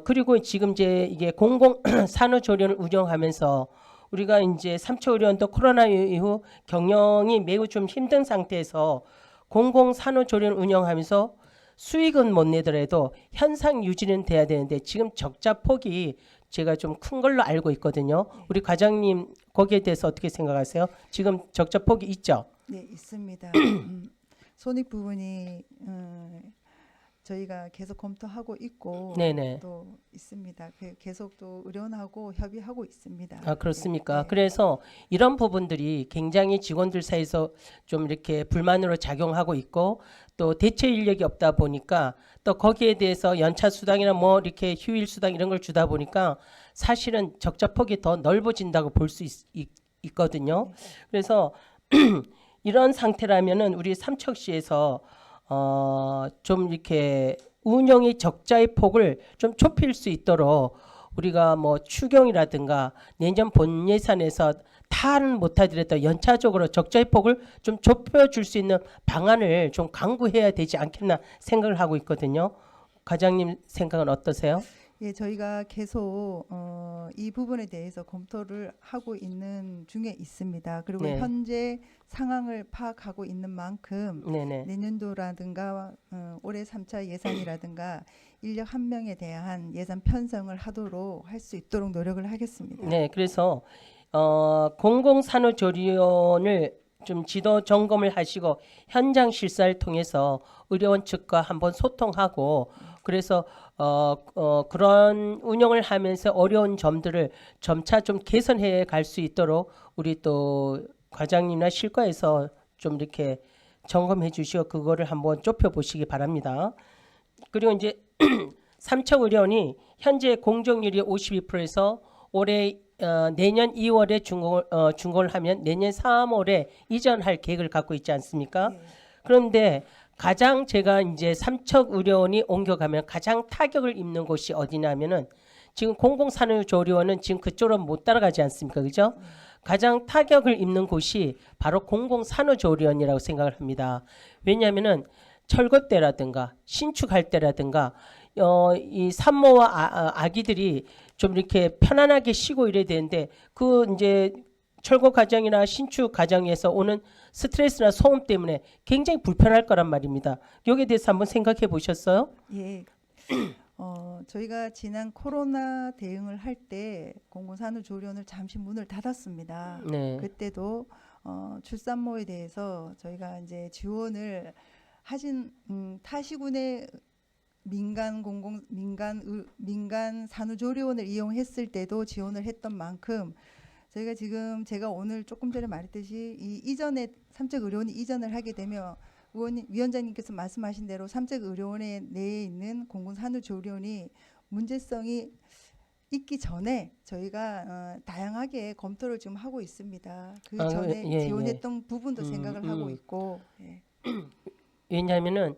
그리고 지금 이제 이게 공공 산후조리원을 운영하면서 우리가 이제 삼척의료원도 코로나 이후 경영이 매우 좀 힘든 상태에서 공공 산후조리원 운영하면서 수익은 못 내더라도 현상 유지는 돼야 되는데 지금 적자 폭이 제가 좀 큰 걸로 알고 있거든요. 우리 과장님 거기에 대해서 어떻게 생각하세요? 지금 적자 폭이 있죠? 네, 있습니다. 손익 부분이 저희가 계속 검토하고 있고 네네. 또 있습니다. 계속 또 의료원하고 협의하고 있습니다. 아, 그렇습니까? 네. 그래서 이런 부분들이 굉장히 직원들 사이에서 좀 이렇게 불만으로 작용하고 있고 또 대체 인력이 없다 보니까 또 거기에 대해서 연차 수당이나 뭐 이렇게 휴일 수당 이런 걸 주다 보니까 사실은 적자 폭이 더 넓어진다고 볼 수 있거든요. 그래서 이런 상태라면은 우리 삼척시에서 좀 이렇게 운영의 적자의 폭을 좀 좁힐 수 있도록 우리가 뭐 추경이라든가 내년 본 예산에서 다는 못하더라도 연차적으로 적자의 폭을 좀 좁혀줄 수 있는 방안을 좀 강구해야 되지 않겠나 생각을 하고 있거든요. 과장님 생각은 어떠세요? 예, 저희가 계속 이 부분에 대해서 검토를 하고 있는 중에 있습니다. 그리고 네. 현재 상황을 파악하고 있는 만큼 네네. 내년도라든가 올해 3차 예산이라든가 인력 한 명에 대한 예산 편성을 하도록 할 수 있도록 노력을 하겠습니다. 네, 그래서 공공산후조리원을 좀 지도 점검을 하시고 현장 실사를 통해서 의료원 측과 한번 소통하고 그래서 그런 운영을 하면서 어려운 점들을 점차 좀 개선해 갈 수 있도록 우리 또 과장님이나 실과에서 좀 이렇게 점검해 주시고 그거를 한번 좁혀 보시기 바랍니다. 그리고 이제 삼척의료원이 현재 공정률이 52%에서 올해 내년 2월에 준공을 하면 내년 3월에 이전할 계획을 갖고 있지 않습니까? 네. 그런데 가장 제가 이제 삼척의료원이 옮겨가면 가장 타격을 입는 곳이 어디냐면은 지금 공공산후조리원은 지금 그쪽으로 못 따라가지 않습니까? 그죠? 가장 타격을 입는 곳이 바로 공공산후조리원이라고 생각을 합니다. 왜냐하면은 철거 때라든가 신축할 때라든가 이 산모와 아기들이 좀 이렇게 편안하게 쉬고 이래야 되는데 그 이제 철거 과정이나 신축 과정에서 오는 스트레스나 소음 때문에 굉장히 불편할 거란 말입니다. 여기에 대해서 한번 생각해 보셨어요? 예. 저희가 지난 코로나 대응을 할 때 공공산후조리원을 잠시 문을 닫았습니다. 네. 그때도 출산모에 대해서 저희가 이제 지원을 하신 타시군의 민간 산후조리원을 이용했을 때도 지원을 했던 만큼 저희가 지금 제가 오늘 조금 전에 말했듯이 이 이전에 삼척의료원이 이전을 하게 되면 위원장님께서 말씀하신 대로 삼척의료원에 내에 있는 공공산후조리원이 문제성이 있기 전에 저희가 다양하게 검토를 지금 하고 있습니다. 그 전에 예, 지원했던 부분도 생각을 하고 있고. 예. 왜냐하면은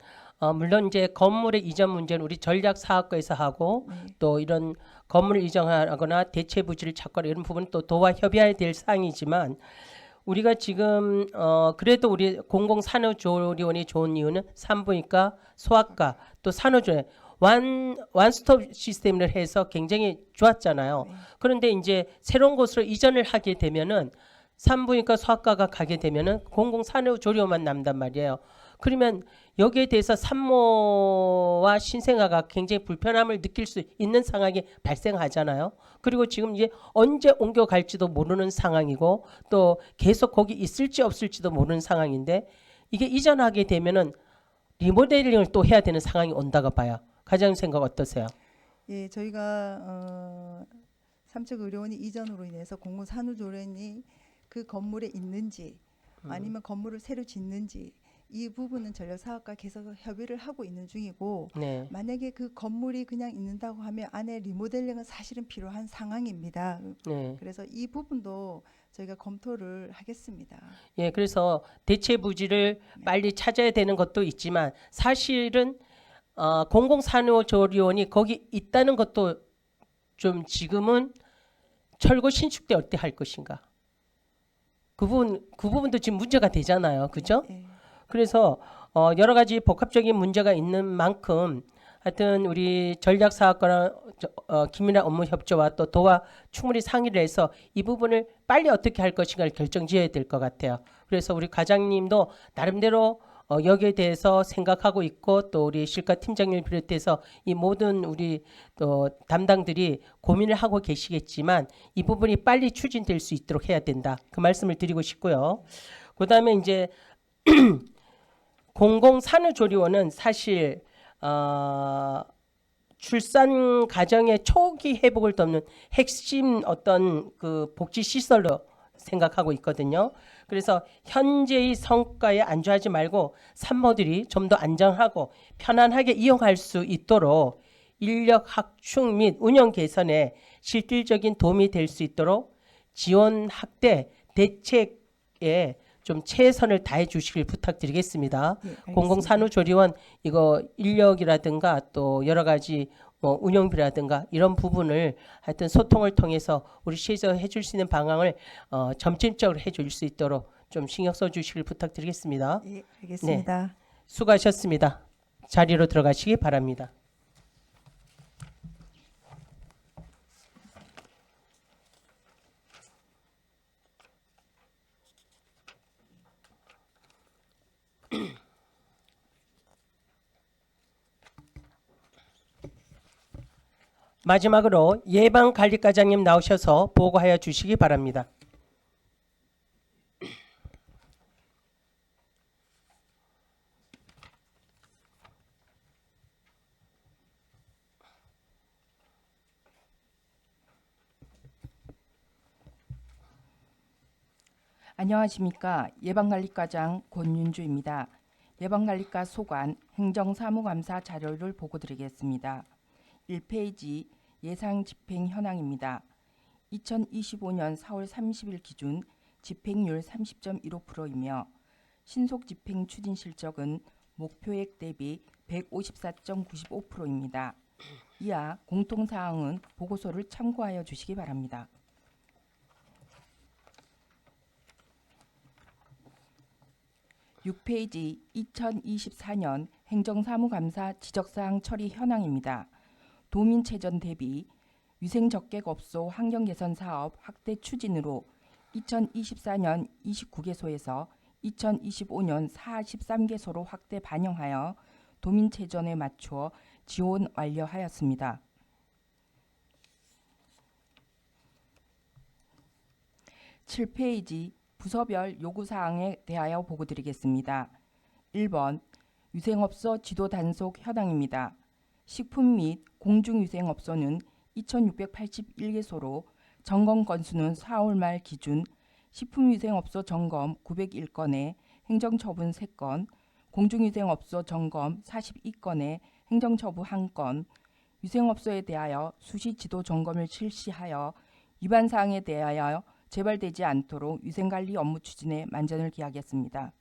물론 이제 건물의 이전 문제는 우리 전략사업과에서 하고 네. 또 이런 건물을 이전하거나 대체 부지를 찾거나 이런 부분은 또 도와 협의해야 될 사항이지만 우리가 지금 그래도 우리 공공산후조리원이 좋은 이유는 산부인과, 소아과, 또 산후조리 완스톱 시스템을 해서 굉장히 좋았잖아요. 네. 그런데 이제 새로운 곳으로 이전을 하게 되면은 산부인과, 소아과가 가게 되면은 공공산후조리원만 남단 말이에요. 그러면 여기에 대해서 산모와 신생아가 굉장히 불편함을 느낄 수 있는 상황이 발생하잖아요. 그리고 지금 이제 언제 옮겨갈지도 모르는 상황이고 또 계속 거기 있을지 없을지도 모르는 상황인데 이게 이전하게 되면은 리모델링을 또 해야 되는 상황이 온다고 봐요. 과장님 생각 어떠세요? 예, 저희가 삼척의료원이 이전으로 인해서 공공산후조리원이 그 건물에 있는지 아니면 건물을 새로 짓는지 이 부분은 전력사업과 계속 협의를 하고 있는 중이고 네. 만약에 그 건물이 그냥 있는다고 하면 안에 리모델링은 사실은 필요한 상황입니다. 네. 그래서 이 부분도 저희가 검토를 하겠습니다. 예, 그래서 대체 부지를 빨리 찾아야 되는 것도 있지만 사실은 공공산후조리원이 거기 있다는 것도 좀 지금은 철거 신축될 때 할 것인가? 그 부분도 지금 문제가 되잖아요, 그죠? 예. 그래서 여러 가지 복합적인 문제가 있는 만큼 하여튼 우리 전략사업과랑 긴밀한 업무 협조와 또 도와 충분히 상의를 해서 이 부분을 빨리 어떻게 할 것인가를 결정지어야 될 것 같아요. 그래서 우리 과장님도 나름대로 여기에 대해서 생각하고 있고 또 우리 실과 팀장님을 비롯해서 이 모든 우리 또 담당들이 고민을 하고 계시겠지만 이 부분이 빨리 추진될 수 있도록 해야 된다. 그 말씀을 드리고 싶고요. 그다음에 이제 공공산후조리원은 사실 출산 가정의 초기 회복을 돕는 핵심 어떤 그 복지 시설로 생각하고 있거든요. 그래서 현재의 성과에 안주하지 말고 산모들이 좀 더 안정하고 편안하게 이용할 수 있도록 인력 확충 및 운영 개선에 실질적인 도움이 될 수 있도록 지원 확대 대책에 좀 최선을 다해 주시길 부탁드리겠습니다. 예, 알겠습니다. 공공산후조리원 이거 인력이라든가 또 여러 가지 운영비라든가 이런 부분을 하여튼 소통을 통해서 우리 시에서 해줄 수 있는 방향을 점진적으로 해줄 수 있도록 좀 신경 써주시길 부탁드리겠습니다. 예, 알겠습니다. 수고하셨습니다. 자리로 들어가시기 바랍니다. 마지막으로 예방관리과장님 나오셔서 보고하여 주시기 바랍니다. 안녕하십니까. 예방관리과장 권윤주입니다. 예방관리과 소관 행정사무감사 자료를 보고드리겠습니다. 1페이지 예상 집행 현황입니다. 2025년 4월 30일 기준 집행률 30.15%이며 신속 집행 추진 실적은 목표액 대비 154.95%입니다. 이하 공통사항은 보고서를 참고하여 주시기 바랍니다. 6페이지 2024년 행정사무감사 지적사항 처리 현황입니다. 도민체전 대비 위생적객업소 환경개선 사업 확대 추진으로 2024년 29개소에서 2025년 43개소로 확대 반영하여 도민체전에 맞추어 지원 완료하였습니다. 7페이지 부서별 요구사항에 대하여 보고드리겠습니다. 1번 위생업소 지도 단속 현황입니다. 식품 및 공중위생업소는 2681개소로 점검 건수는 4월 말 기준 식품위생업소 점검 901건에 행정처분 3건, 공중위생업소 점검 42건에 행정처분 1건, 위생업소에 대하여 수시 지도 점검을 실시하여 위반사항에 대하여 재발되지 않도록 위생관리 업무 추진에 만전을 기하겠습니다.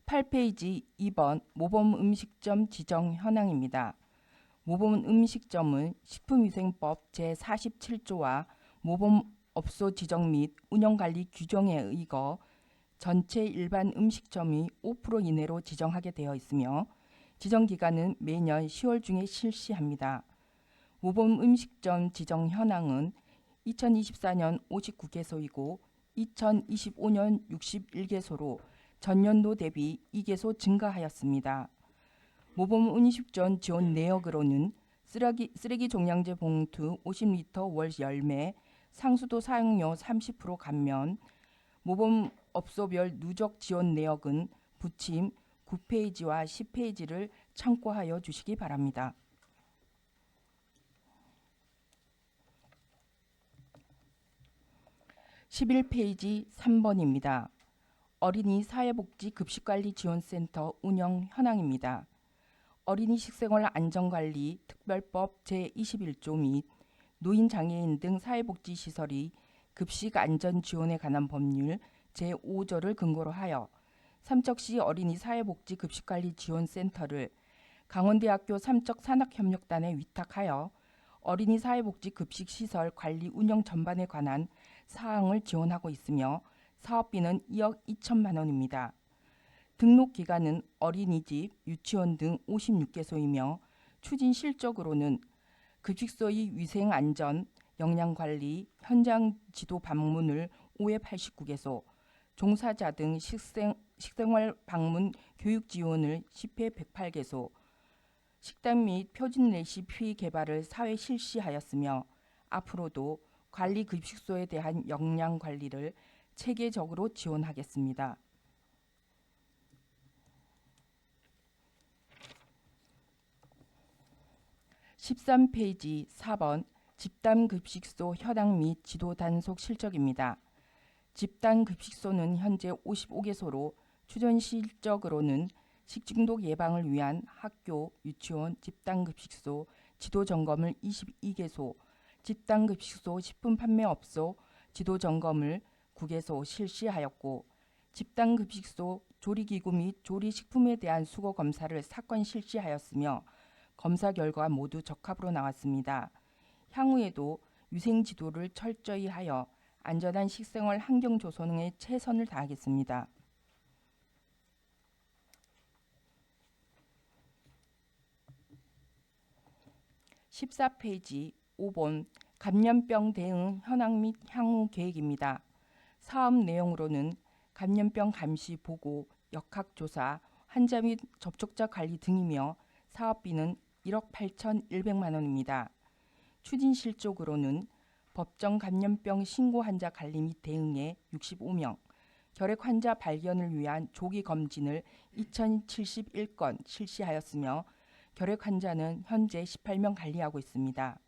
8페이지 2번 모범 음식점 지정 현황입니다. 모범 음식점은 식품위생법 제47조와 모범업소 지정 및 운영관리 규정에 의거 전체 일반 음식점이 5% 이내로 지정하게 되어 있으며 지정기간은 매년 10월 중에 실시합니다. 모범 음식점 지정 현황은 2024년 59개소이고 2025년 61개소로 전년도 대비 2개소 증가하였습니다. 모범 음식점 지원 내역으로는 쓰레기 종량제 봉투 50리터 월 열매, 상수도 사용료 30% 감면, 모범 업소별 누적 지원 내역은 부침 9페이지와 10페이지를 참고하여 주시기 바랍니다. 11페이지 3번입니다. 어린이 사회복지 급식관리지원센터 운영 현황입니다. 어린이 식생활 안전관리 특별법 제21조 및 노인 장애인 등 사회복지 시설이 급식 안전 지원에 관한 법률 제5조를 근거로 하여 삼척시 어린이 사회복지 급식관리지원센터를 강원대학교 삼척산학협력단에 위탁하여 어린이 사회복지 급식시설 관리 운영 전반에 관한 사항을 지원하고 있으며 사업비는 2억 2천만 원입니다. 등록 기관은 어린이집, 유치원 등 56개소이며 추진 실적으로는 급식소의 위생 안전, 영양 관리, 현장 지도 방문을 5회 89개소, 종사자 등 식생활 방문 교육 지원을 10회 108개소, 식단 및 표준 레시피 개발을 4회 실시하였으며 앞으로도 관리 급식소에 대한 역량 관리를 체계적으로 지원하겠습니다. (13페이지) 4번 집단급식소 현황 및 지도 단속 실적입니다. 집단급식소는 현재 55개소로 추전 실적으로는 식중독 예방을 위한 학교, 유치원, 집단급식소 지도 점검을 22개소, 집단급식소 식품 판매업소 지도 점검을 9개소 실시하였고 집단급식소 조리기구 및 조리식품에 대한 수거 검사를 사건 실시하였으며 검사 결과 모두 적합으로 나왔습니다. 향후에도 위생 지도를 철저히 하여 안전한 식생활 환경 조성에 최선을 다하겠습니다. 14페이지 5번 감염병 대응 현황 및 향후 계획입니다. 사업 내용으로는 감염병 감시 보고, 역학조사, 환자 및 접촉자 관리 등이며 사업비는 1억 8,100만 원입니다. 추진 실적으로는 법정 감염병 신고 환자 관리 및 대응에 65명, 결핵 환자 발견을 위한 조기 검진을 2,071건 실시하였으며 결핵 환자는 현재 18명 관리하고 있습니다.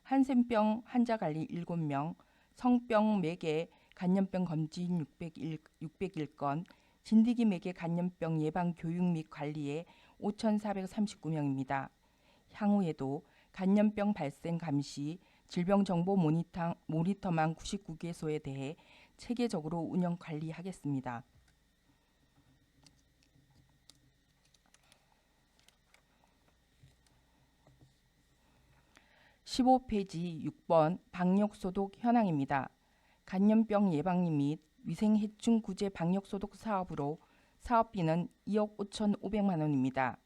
한센병 환자 관리 7명, 성병 매개 간염병 검진 601건, 진드기 매개 간염병 예방 교육 및 관리에 5,439명입니다. 향후에도 간염병 발생 감시, 질병정보 모니터망 99개소에 대해 체계적으로 운영 관리하겠습니다. 15페이지 6번 방역소독 현황입니다. 간염병 예방 및 위생해충 구제 방역소독 사업으로 사업비는 2억 5,500만 원입니다.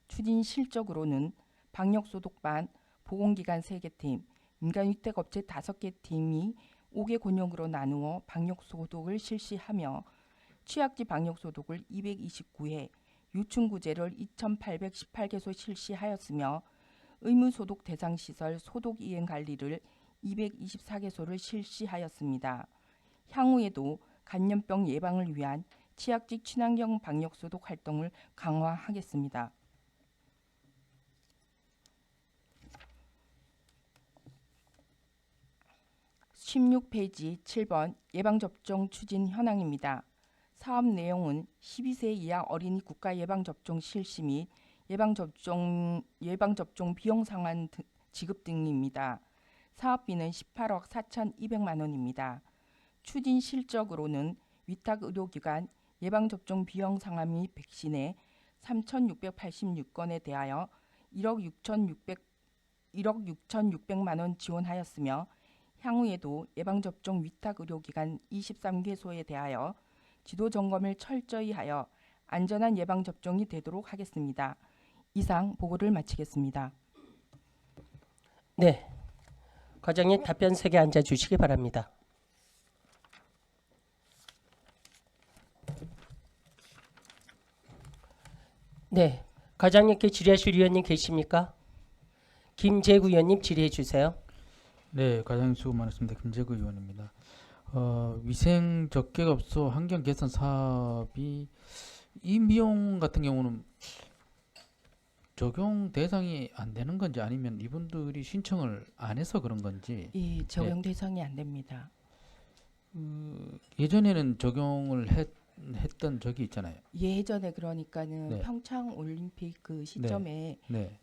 추진 실적으로는 방역소독반, 보건기관 3개 팀, 민간위탁업체 5개 팀이 5개 권역으로 나누어 방역소독을 실시하며 취약지 방역소독을 229회, 유충구제를 2,818개소 실시하였으며 의무소독 대상시설 소독 이행 관리를 224개소를 실시하였습니다. 향후에도 간염병 예방을 위한 취약지 친환경 방역소독 활동을 강화하겠습니다. 16페이지 7번 예방접종 추진 현황입니다. 사업 내용은 12세 이하 어린이 국가예방접종 실시 및 예방접종 비용 상환 지급 등입니다. 사업비는 18억 4,200만 원입니다. 추진 실적으로는 위탁의료기관 예방접종 비용 상환 및 백신에 3,686건에 대하여 1억 6,600만 원 지원하였으며 향후에도 예방접종 위탁의료기관 23개소에 대하여 지도점검을 철저히 하여 안전한 예방접종이 되도록 하겠습니다. 이상 보고를 마치겠습니다. 네, 과장님 답변석에 앉아주시기 바랍니다. 네, 과장님께 질의하실 위원님 계십니까? 김재구 의원님 질의해 주세요. 네, 과장님 수고 많으십니다. 김재구 의원입니다. 위생 적격업소 환경 개선 사업이 이 비용 같은 경우는 적용 대상이 안 되는 건지 아니면 이분들이 신청을 안 해서 그런 건지 이 적용 대상이 안 됩니다. 예전에는 적용을 했던 적이 있잖아요. 예전에 그러니까는 네. 평창 올림픽 그 시점에 네.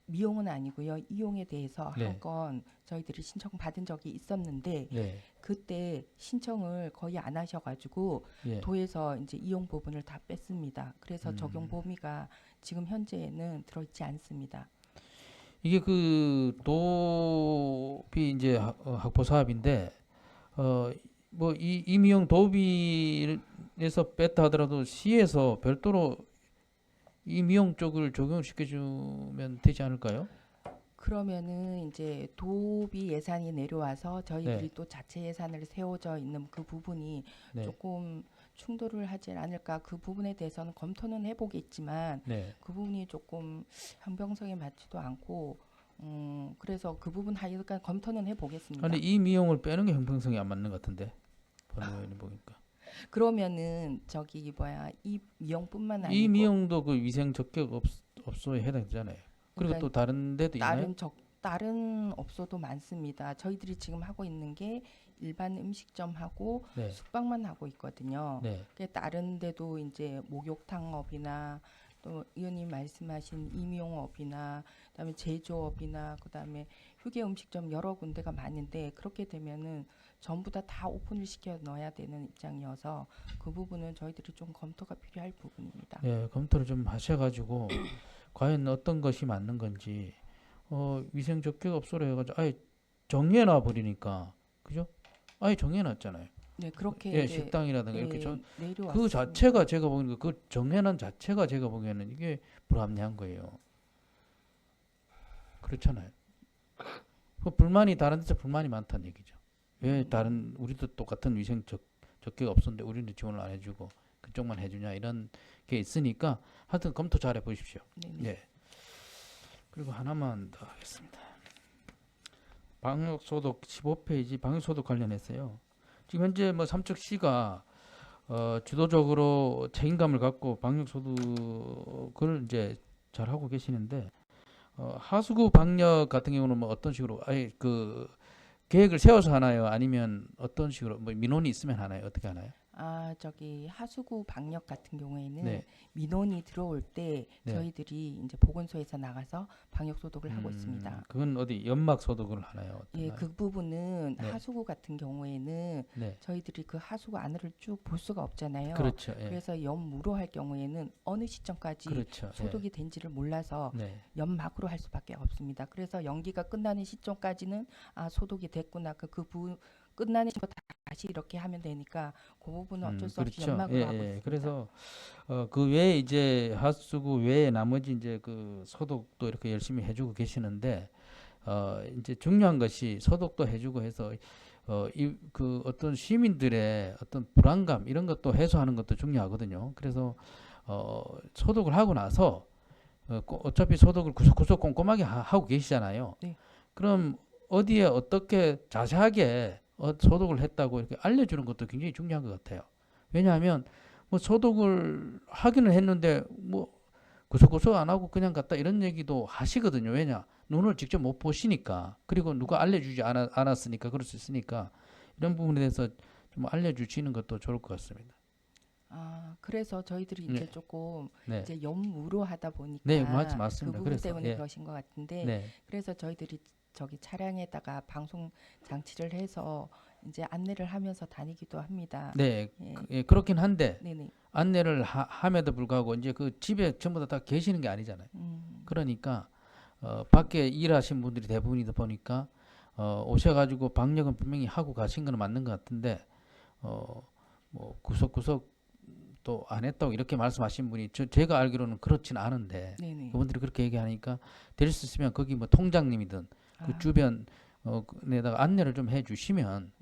미용은 아니고요. 이용에 대해서 네. 한 건 저희들이 신청 받은 적이 있었는데 네. 그때 신청을 거의 안 하셔가지고 예. 도에서 이제 이용 부분을 다 뺐습니다. 그래서 적용 범위가 지금 현재는 들어있지 않습니다. 이게 그 도비 이제 학부 사업인데 뭐 이 임의용 도비에서 뺐다 하더라도 시에서 별도로 임의용 쪽을 적용시켜 주면 되지 않을까요? 그러면은 이제 도비 예산이 내려와서 저희들이 네. 또 자체 예산을 세워져 있는 그 부분이 네. 조금 충돌을 하지 않을까 그 부분에 대해서는 검토는 해보겠지만 네. 그 부분이 조금 형평성에 맞지도 않고 그래서 그 부분 하여간 검토는 해보겠습니다. 아니 임의용을 빼는 게 형평성이 안 맞는 것 같은데 본의원님 보니까 그러면은 저기 뭐야 이 미용뿐만 아니고 임의용도 그 위생 적격 업소에 해당되잖아요. 그리고 그러니까 또 다른 데도 있나요? 다른 업소도 많습니다. 저희들이 지금 하고 있는 게 일반 음식점하고 네. 숙박만 하고 있거든요. 네. 다른 데도 이제 목욕탕업이나 또 의원님 말씀하신 임용업이나 그다음에 제조업이나 그다음에 휴게 음식점 여러 군데가 많은데 그렇게 되면은 전부 다 오픈을 시켜 넣어야 되는 입장이어서 그 부분은 저희들이 좀 검토가 필요할 부분입니다. 예, 검토를 좀 하셔가지고 과연 어떤 것이 맞는 건지 위생 적격 업소로 해가지고 아예 정해놔 버리니까 그죠? 아예 정해놨잖아요. 네, 그렇게 예, 이제 식당이라든가 이렇게 그 내려왔습니다. 자체가 제가 보기에는 그 정해놓은 자체가 제가 보기에는 이게 불합리한 거예요. 그렇잖아요. 그 불만이 다른 데서 불만이 많다는 얘기죠. 왜 다른 우리도 똑같은 위생 적격 없었는데 우리는 지원을 안 해주고 그쪽만 해주냐 이런 게 있으니까 하여튼 검토 잘 해보십시오. 네네. 예. 그리고 하나만 더 하겠습니다. 방역소독 15페이지 방역소독 관련해서요. 지금 현재 뭐 삼척시가 주도적으로 책임감을 갖고 방역소독을 이제 잘 하고 계시는데 하수구 방역 같은 경우는 뭐 어떤 식으로 아예 그 계획을 세워서 하나요? 아니면 어떤 식으로 뭐 민원이 있으면 하나요? 어떻게 하나요? 저기 하수구 방역 같은 경우에는 네. 민원이 들어올 때 네. 저희들이 이제 보건소에서 나가서 방역 소독을 하고 있습니다. 그건 어디 연막 소독을 하나요? 예, 어떤가요? 그 부분은 네. 하수구 같은 경우에는 네. 저희들이 그 하수구 안을 쭉 볼 수가 없잖아요. 그렇죠. 예. 그래서 연무로 할 경우에는 어느 시점까지 그렇죠. 소독이 된지를 몰라서 네. 연막으로 할 수밖에 없습니다. 그래서 연기가 끝나는 시점까지는 소독이 됐구나. 끝나는 시점 다시 이렇게 하면 되니까 그 부분은 어쩔 수 없이 그렇죠. 연막으로 예, 하고 예. 있습니다. 그래서 그 외에 이제 하수구 외에 나머지 이제 그 소독도 이렇게 열심히 해주고 계시는데 이제 중요한 것이 소독도 해주고 해서 이 그 어떤 시민들의 어떤 불안감 이런 것도 해소하는 것도 중요하거든요. 그래서 소독을 하고 나서 어차피 소독을 구석구석 꼼꼼하게 하고 계시잖아요. 네. 그럼 어디에 어떻게 자세하게 소독을 했다고 이렇게 알려주는 것도 굉장히 중요한 것 같아요. 왜냐하면 뭐 소독을 하기는 했는데 뭐 구석구석 안 하고 그냥 갔다 이런 얘기도 하시거든요. 왜냐 눈을 직접 못 보시니까 그리고 누가 알려주지 않았으니까 그럴 수 있으니까 이런 부분에 대해서 좀 알려주시는 것도 좋을 것 같습니다. 그래서 저희들이 이제 네. 조금 네. 이제 연무로 하다 보니까 네, 맞습니다. 그 부분 그래서, 때문에 예. 그러신 것 같은데 네. 그래서 저희들이 저기 차량에다가 방송 장치를 해서 이제 안내를 하면서 다니기도 합니다. 네, 예. 그렇긴 한데 네네. 안내를 함에도 불구하고 이제 그 집에 전부 다 계시는 게 아니잖아요. 그러니까 밖에 일하신 분들이 대부분이다 보니까 오셔가지고 방역은 분명히 하고 가신 건 맞는 것 같은데 뭐 구석구석 또 안 했다고 이렇게 말씀하신 분이 제가 알기로는 그렇지는 않은데 네네. 그분들이 그렇게 얘기하니까 될 수 있으면 거기 뭐 통장님이든 그 주변 내다가 안내를 좀 해주시면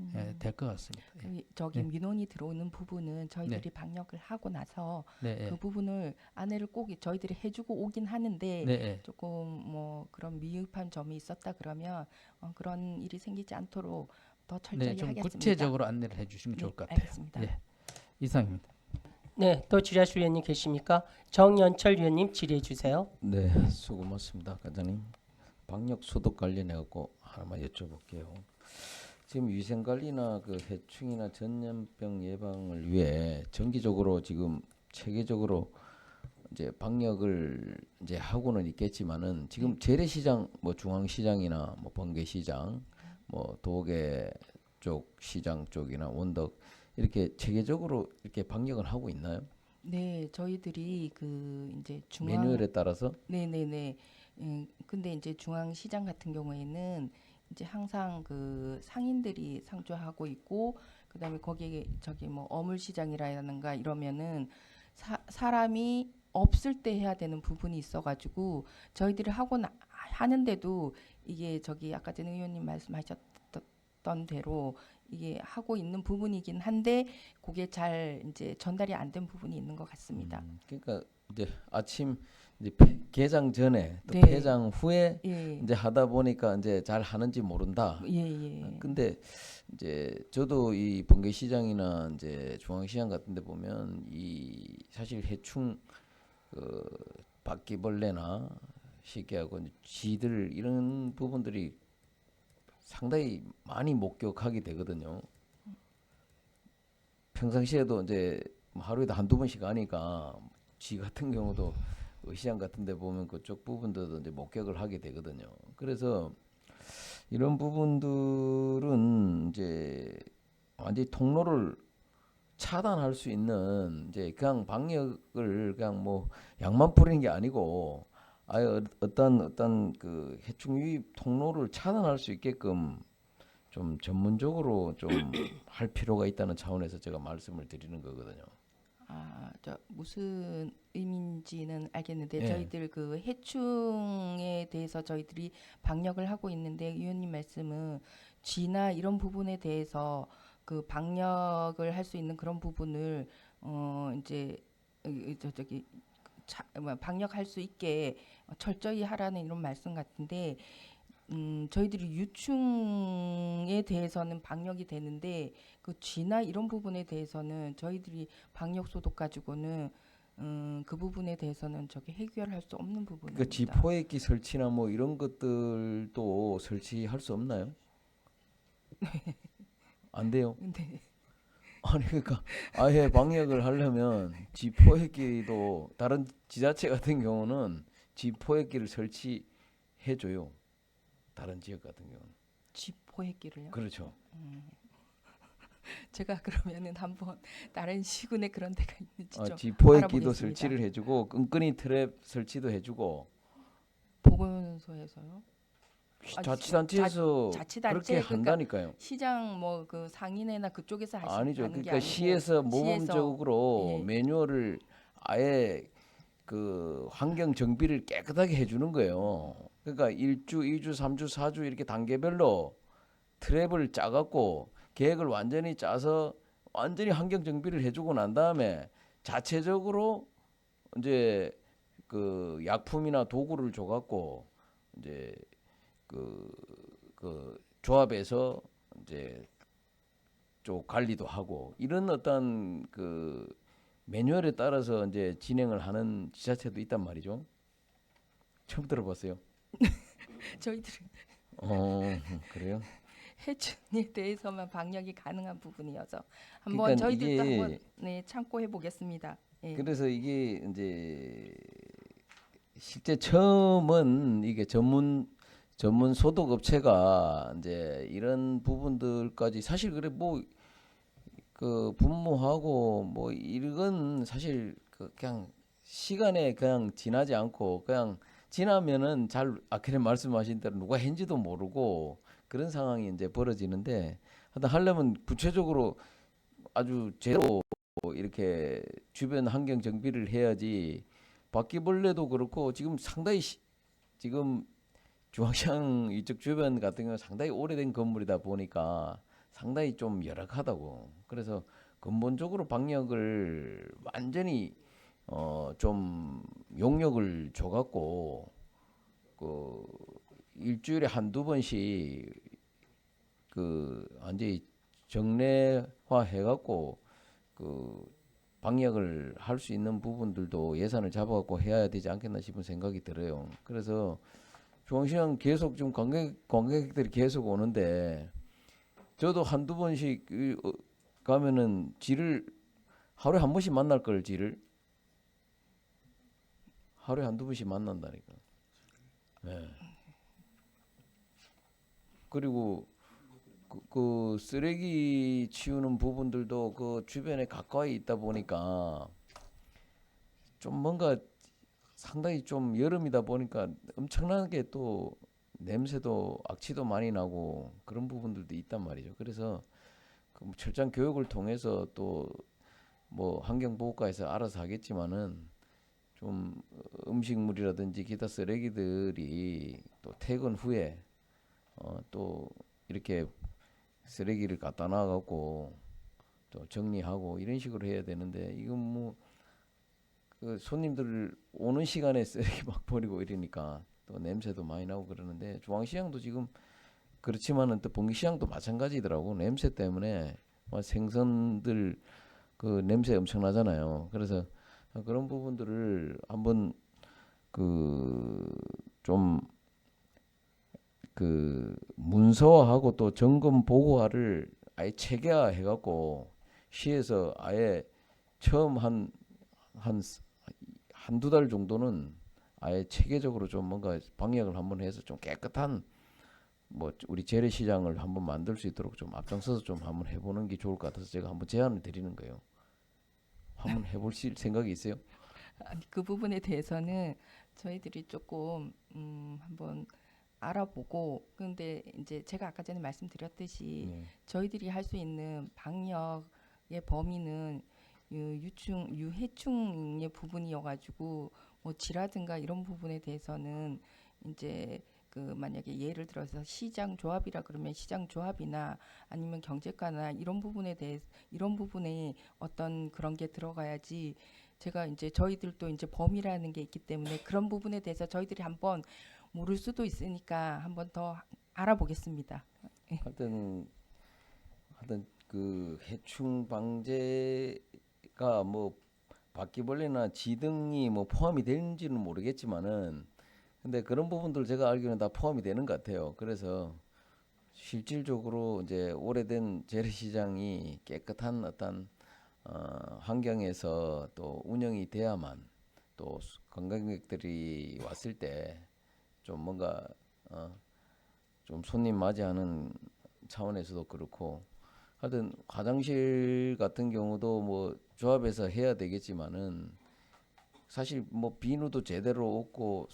될 것 같습니다. 예. 저기 네. 민원이 들어오는 부분은 저희들이 방역을 하고 나서 네, 그 부분을 안내를 꼭 저희들이 해주고 오긴 하는데 네, 네. 조금 뭐 그런 미흡한 점이 있었다 그러면 그런 일이 생기지 않도록 더 철저히 네, 좀 하겠습니다. 구체적으로 안내를 해주시면 좋을 네, 것 같아요. 알겠습니다. 예, 이상입니다. 네, 또 지라시 위원님 계십니까? 정연철 위원님 질의해 주세요. 네, 수고 많습니다, 과장님. 방역 소독 관련해 갖고 하나만 여쭤볼게요. 지금 위생 관리나 그 해충이나 전염병 예방을 위해 정기적으로 지금 체계적으로 이제 방역을 이제 하고는 있겠지만은 지금 재래시장 뭐 중앙시장이나 뭐 번개시장 뭐 도계 쪽 시장 쪽이나 원덕 이렇게 체계적으로 이렇게 방역을 하고 있나요? 네, 저희들이 그 이제 중앙 매뉴얼에 따라서? 네네네. 근데 이제 중앙시장 같은 경우에는 이제 항상 그 상인들이 상주하고 있고, 그다음에 거기에 저기 뭐 어물시장이라든가 이러면은 사람이 없을 때 해야 되는 부분이 있어가지고 저희들이 하는데도 이게 저기 아까 전에 의원님 말씀하셨던 대로 이게 하고 있는 부분이긴 한데 그게 잘 이제 전달이 안 된 부분이 있는 것 같습니다. 그러니까 이제 아침 이제 개장 전에 또 네. 폐장 후에 예, 이제 하다 보니까 이제 잘 하는지 모른다. 예, 예. 근데 이제 저도 이 번개시장이나 이제 중앙시장 같은 데 보면 이 사실 해충 그 바퀴벌레나 시기하고 쥐들 이런 부분들이 상당히 많이 목격하게 되거든요. 평상시에도 이제 뭐 하루에도 한두 번씩 가니까 쥐 같은 경우도 시장 같은 데 보면 그쪽 부분들도 이제 목격을 하게 되거든요. 그래서 이런 부분들은 이제 완전히 통로를 차단할 수 있는 이제 그냥 방역을 그냥 뭐 약만 뿌리는 게 아니고 아예 어떤 그 해충 유입 통로를 차단할 수 있게끔 좀 전문적으로 좀 할 필요가 있다는 차원에서 제가 말씀을 드리는 거거든요. 아, 저 무슨 의미인지는 알겠는데 예. 저희들 그 해충에 대해서 저희들이 방역을 하고 있는데 의원님 말씀은 쥐나 이런 부분에 대해서 그 방역을 할 수 있는 그런 부분을 이제 저기 방역할 수 있게 철저히 하라는 이런 말씀 같은데 저희들이 유충에 대해서는 방역이 되는데 그 쥐나 이런 부분에 대해서는 저희들이 방역 소독 가지고는 그 부분에 대해서는 저기 해결할 수 없는 부분입니다. 그 지포획기 설치나 뭐 이런 것들도 설치할 수 없나요? 안 돼요? 네. 아니 그러니까 아예 방역을 하려면 지포획기도 다른 지자체 같은 경우는 지포획기를 설치해 줘요. 다른 지역 같은 경우는. 쥐포획기를요? 그렇죠. 제가 그러면은 한번 다른 시군에 그런 데가 있는지 좀 지포획기도 알아보겠습니다. 설치를 해주고 끈끈이 트랩 설치도 해주고 보건소에서요? 아, 자치단체에서 자치단체? 그렇게 그러니까 한다니까요. 시장 뭐 그 상인회나 그쪽에서 아니죠. 하는 게 그러니까 아니고 시에서 모범적으로 예. 매뉴얼을 아예 그 환경 정비를 깨끗하게 해주는 거예요. 그러니까 1주, 2주, 3주, 4주 이렇게 단계별로 트랩을 짜갖고 계획을 완전히 짜서 완전히 환경 정비를 해주고 난 다음에 자체적으로 이제 그 약품이나 도구를 줘갖고 이제 그 조합에서 이제 쪽 관리도 하고 이런 어떤 그 매뉴얼에 따라서 이제 진행을 하는 지자체도 있단 말이죠. 처음 들어봤어요. 저희들은 그래요? 해충에 대해서만 방역이 가능한 부분이어서 한번 그러니까 저희들도 이게 한번 네, 참고해 보겠습니다. 예. 그래서 이게 이제 실제 처음은 이게 전문 소독 업체가 이제 이런 부분들까지 사실 그래 뭐 그 분무하고 뭐 이건 사실 그 그냥 시간에 그냥 지나지 않고 그냥 지나면은 잘 아까 말씀하신 대로 누가 했는지도 모르고 그런 상황이 이제 벌어지는데 하여튼 하려면 구체적으로 아주 제대로 이렇게 주변 환경 정비를 해야지 바퀴벌레도 그렇고 지금 상당히 지금 중앙시장 이쪽 주변 같은 경우는 상당히 오래된 건물이다 보니까 상당히 좀 열악하다고. 그래서 근본적으로 방역을 완전히 좀 용역을 줘갖고 그 일주일에 한두 번씩 그 완전히 정례화 해갖고 그 방역을 할 수 있는 부분들도 예산을 잡아갖고 해야 되지 않겠나 싶은 생각이 들어요. 그래서 중앙시장 계속 좀 관광객들이 계속 오는데 저도 한두 번씩 가면은 지를 하루에 한 번씩 만날 걸 지를 하루에 한두 번씩 만난다니까. 예. 그리고 그 쓰레기 치우는 부분들도 그 주변에 가까이 있다 보니까 좀 뭔가 상당히 좀 여름이다 보니까 엄청나게 또 냄새도 악취도 많이 나고 그런 부분들도 있단 말이죠. 그래서 그 철저한 교육을 통해서 또 뭐 환경보호과에서 알아서 하겠지만은 좀 음식물이라든지 기타 쓰레기들이 또 퇴근 후에 또 이렇게 쓰레기를 갖다 놔갖고 또 정리하고 이런 식으로 해야 되는데 이건 뭐 그 손님들 오는 시간에 쓰레기 막 버리고 이러니까 또 냄새도 많이 나고 그러는데 중앙시장도 지금 그렇지만은 또 봉기시장도 마찬가지더라고. 냄새 때문에 막 생선들 그 냄새 엄청나잖아요. 그래서 그런 부분들을 한번 좀 문서화하고 또 점검 보고화를 아예 체계화해 갖고 시에서 아예 처음 한두 달 정도는 아예 체계적으로 좀 뭔가 방역을 한번 해서 좀 깨끗한 뭐 우리 재래시장을 한번 만들 수 있도록 좀 앞장서서 좀 한번 해보는 게 좋을 것 같아서 제가 한번 제안을 드리는 거예요. 한번 해보실 생각이 있어요? 아니, 그 부분에 대해서는 저희들이 조금 한번 알아보고 근데 이제 제가 아까 전에 말씀드렸듯이 네. 저희들이 할 수 있는 방역의 범위는 유해충의 부분이어가지고 뭐 쥐라든가 이런 부분에 대해서는 이제 그 만약에 예를 들어서 시장 조합이라 그러면 시장 조합이나 아니면 경제과나 이런 부분에 대해 이런 부분에 어떤 그런 게 들어가야지 제가 이제 저희들도 이제 범위라는 게 있기 때문에 그런 부분에 대해서 저희들이 한번 모를 수도 있으니까 한번 더 알아보겠습니다. 하여튼 그 해충 방제가 뭐 바퀴벌레나 쥐 등이 뭐 포함이 되는지는 모르겠지만은 근데 그런 부분들 제가 알기로는 다 포함이 되는 것 같아요. 그래서 실질적으로 이제 오래된 재래시장이 깨끗한 어떤 환경에서 또 운영이 돼야만 또 관광객들이 왔을 때 좀 뭔가 좀 손님 맞이하는 차원에서도 그렇고 하여튼 화장실 같은 경우도 뭐 조합해서 해야 되겠지만은 사실 뭐 비누도 제대로 없고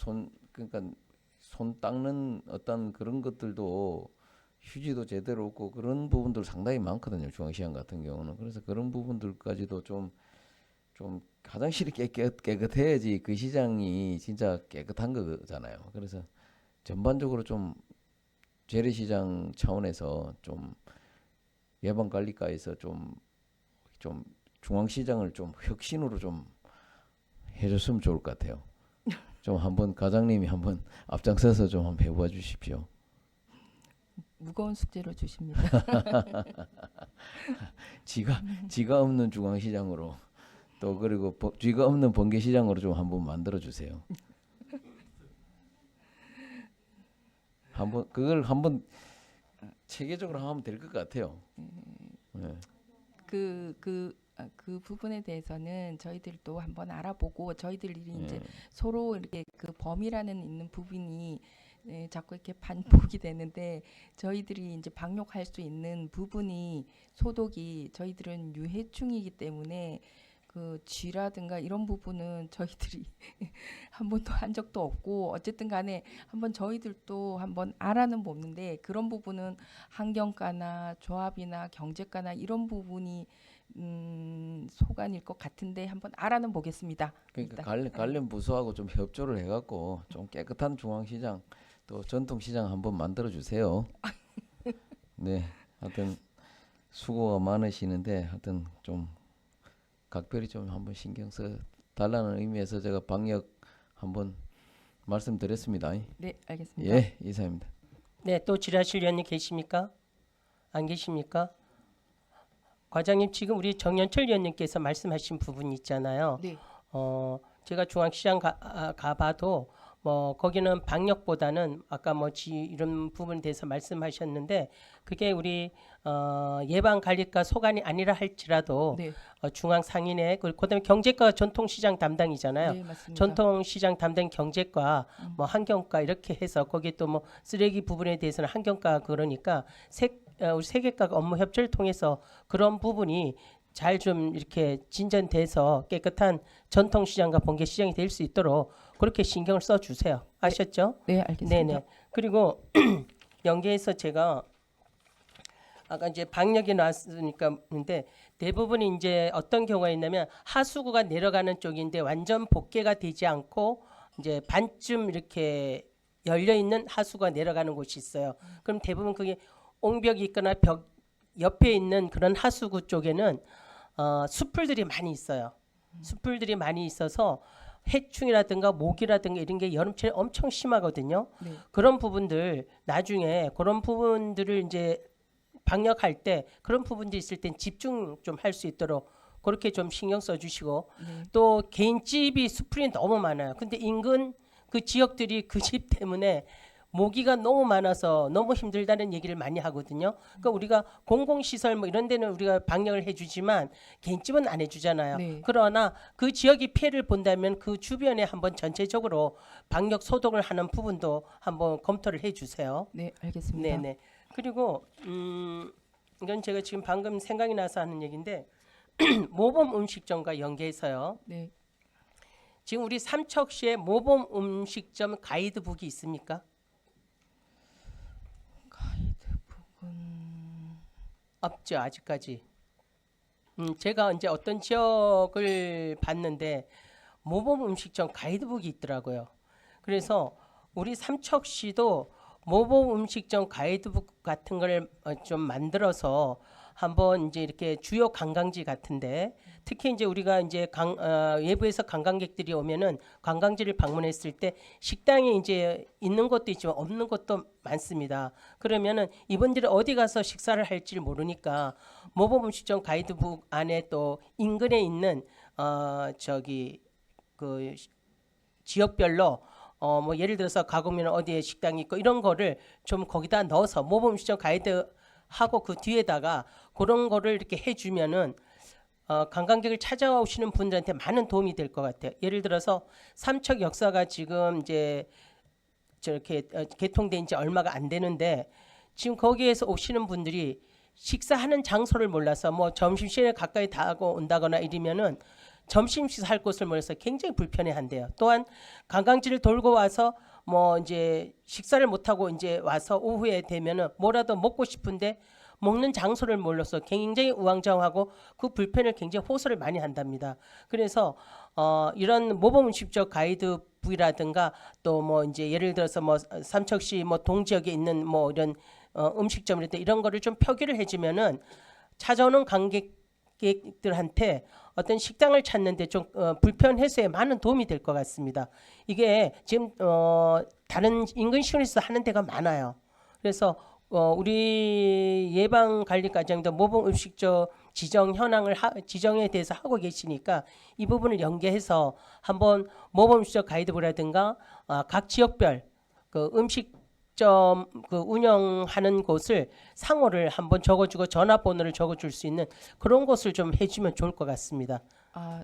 그러니까 손 닦는 어떤 그런 것들도 휴지도 제대로 없고 그런 부분들 상당히 많거든요. 중앙시장 같은 경우는. 그래서 그런 부분들까지도 좀 화장실이 깨끗해야지 그 시장이 진짜 깨끗한 거잖아요. 그래서 전반적으로 좀 재래시장 차원에서 좀 예방관리과에서 좀 중앙시장을 좀 혁신으로 좀 해줬으면 좋을 것 같아요. 좀 한번 과장님이 한번 앞장서서 좀 한번 해봐 주십시오. 무거운 숙제로 주십니다. 지가 없는 중앙시장으로 또 그리고 쥐가 없는 번개시장으로 좀 한번 만들어 주세요. 그걸 한번 체계적으로 하면 될 것 같아요. 네. 그 부분에 대해서는 저희들도 한번 알아보고 저희들이 이제 네. 서로 이렇게 그 범위라는 있는 부분이 자꾸 이렇게 반복이 되는데 저희들이 이제 방역할 수 있는 부분이 소독이 저희들은 유해충이기 때문에 그 쥐라든가 이런 부분은 저희들이 한 번도 한 적도 없고 어쨌든 간에 한번 저희들도 한번 알아는 보는데 그런 부분은 환경과나 조합이나 경제과나 이런 부분이 소관일 것 같은데 한번 알아는 보겠습니다. 그러니까 일단. 관련 부서하고 좀 협조를 해갖고 좀 깨끗한 중앙시장 또 전통시장 한번 만들어 주세요. 네, 하여튼 수고가 많으시는데 하여튼 좀 각별히 좀 한번 신경 써 달라는 의미에서 제가 방역 한번 말씀드렸습니다. 네, 알겠습니다. 예, 이사입니다. 네, 또 질의하실 위원님 계십니까? 안 계십니까? 과장님 지금 우리 정연철 위원님께서 말씀하신 부분이 있잖아요. 네. 제가 중앙시장 가봐도 뭐 거기는 방역보다는 아까 이런 부분에 대해서 말씀하셨는데 그게 우리 예방관리과 소관이 아니라 할지라도 네, 중앙 상인회 그다음에 경제과 전통시장 담당이잖아요. 네 맞습니다. 전통시장 담당 경제과, 뭐 환경과 이렇게 해서 거기에 또 뭐 쓰레기 부분에 대해서는 환경과 그러니까 우리 세계과가 업무 협조를 통해서 그런 부분이 잘 좀 이렇게 진전돼서 깨끗한 전통시장과 번개시장이 될 수 있도록 그렇게 신경을 써주세요. 아셨죠? 네 알겠습니다. 네네. 그리고 연계해서 제가 아까 이제 방역이 나왔으니까 근데 대부분이 이제 어떤 경우가 있냐면 하수구가 내려가는 쪽인데 완전 복개가 되지 않고 이제 반쯤 이렇게 열려 있는 하수구가 내려가는 곳이 있어요. 그럼 대부분 그게 옹벽이 있거나 벽 옆에 있는 그런 하수구 쪽에는 숯불들이 많이 있어요. 숯불들이 많이 있어서 해충이라든가 모기라든가 이런 게 여름철에 엄청 심하거든요. 네. 그런 부분들 나중에 그런 부분들을 이제 방역할 때 그런 부분들이 있을 땐 집중 좀 할 수 있도록 그렇게 좀 신경 써주시고 네. 또 개인집이 숯불이 너무 많아요. 근데 인근 그 지역들이 그 집 때문에 모기가 너무 많아서 너무 힘들다는 얘기를 많이 하거든요. 그러니까 우리가 공공시설 뭐 이런 데는 우리가 방역을 해주지만 개인집은 안 해주잖아요. 네. 그러나 그 지역이 피해를 본다면 그 주변에 한번 전체적으로 방역 소독을 하는 부분도 한번 검토를 해주세요. 네 알겠습니다. 네네. 그리고 이건 제가 지금 방금 생각이 나서 하는 얘기인데 모범 음식점과 연계해서요. 네. 지금 우리 삼척시에 모범 음식점 가이드북이 있습니까? 없죠 아직까지. 제가 이제 어떤 지역을 봤는데 모범 음식점 가이드북이 있더라고요. 그래서 우리 삼척시도 모범 음식점 가이드북 같은 걸 좀 만들어서 한번 이제 이렇게 주요 관광지 같은데 특히 이제 우리가 이제 외부에서 관광객들이 오면은 관광지를 방문했을 때 식당에 이제 있는 것도 있지만 없는 것도 많습니다. 그러면은 이분들이 어디 가서 식사를 할지 모르니까 모범 음식점 가이드북 안에 또 인근에 있는 그 지역별로 뭐 예를 들어서 가곡면 어디에 식당이 있고 이런 거를 좀 거기다 넣어서 모범 음식점 가이드 하고 그 뒤에다가 그런 거를 이렇게 해주면은 관광객을 찾아오시는 분들한테 많은 도움이 될 것 같아요. 예를 들어서 삼척 역사가 지금 이제 저렇게 개통된 지 얼마가 안 되는데 지금 거기에서 오시는 분들이 식사하는 장소를 몰라서 뭐 점심시간에 가까이 다 하고 온다거나 이러면은 점심 식사할 곳을 몰라서 굉장히 불편해한대요. 또한 관광지를 돌고 와서 뭐 이제 식사를 못 하고 이제 와서 오후에 되면은 뭐라도 먹고 싶은데 먹는 장소를 몰라서 굉장히 우왕좌왕하고 그 불편을 굉장히 호소를 많이 한답니다. 그래서 이런 모범 음식점 가이드북이라든가 또 뭐 이제 예를 들어서 뭐 삼척시 뭐 동지역에 있는 뭐 이런 음식점이라든가 이런 거를 좀 표기를 해주면은 찾아오는 관객들한테 어떤 식당을 찾는데 좀 불편 해소에 많은 도움이 될 것 같습니다. 이게 지금 다른 인근 시군에서 하는 데가 많아요. 그래서 우리 예방관리과장도 모범 음식점 지정 현황을 지정에 대해서 하고 계시니까 이 부분을 연계해서 한번 모범 음식점 가이드북이라든가 각 지역별 그 음식점 그 운영하는 곳을 상호를 한번 적어주고 전화번호를 적어줄 수 있는 그런 것을 좀 해주면 좋을 것 같습니다.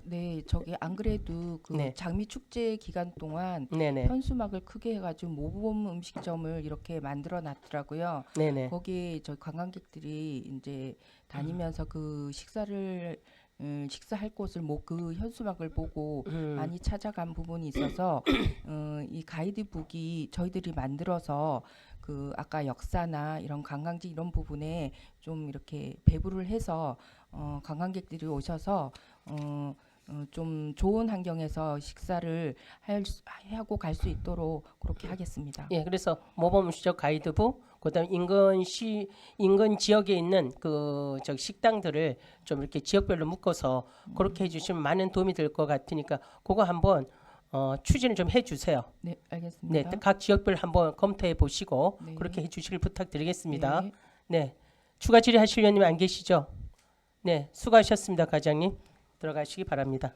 네, 저기 안 그래도 그 네. 장미 축제 기간 동안 네네. 현수막을 크게 해가지고 모범 음식점을 이렇게 만들어 놨더라고요. 네네. 거기에 저희 관광객들이 이제 다니면서 그 식사할 곳을 그 현수막을 보고 많이 찾아간 부분이 있어서 이 가이드북이 저희들이 만들어서 그 아까 역사나 이런 관광지 이런 부분에 좀 이렇게 배부를 해서 관광객들이 오셔서 좀 좋은 환경에서 식사를 하고 갈 수 있도록 그렇게 하겠습니다. 예, 그래서 모범 음식점 가이드북, 그다음 인근 지역에 있는 그 식당들을 좀 이렇게 지역별로 묶어서 그렇게 해주시면 많은 도움이 될 것 같으니까 그거 한번 추진을 좀 해주세요. 네, 네, 알겠습니다. 각 지역별 한번 검토해 보시고 네. 그렇게 해주시길 부탁드리겠습니다. 네. 네, 추가 질의하실 위원님 안 계시죠? 네, 수고하셨습니다, 과장님. 들어가시기 바랍니다.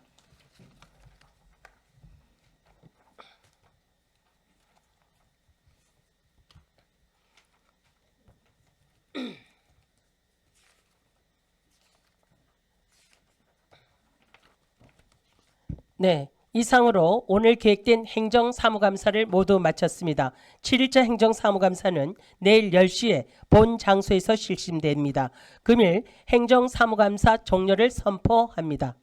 네, 이상으로 오늘 계획된 행정사무감사를 모두 마쳤습니다. 7일차 행정사무감사는 내일 10시에 본 장소에서 실시됩니다. 금일 행정사무감사 종료를 선포합니다.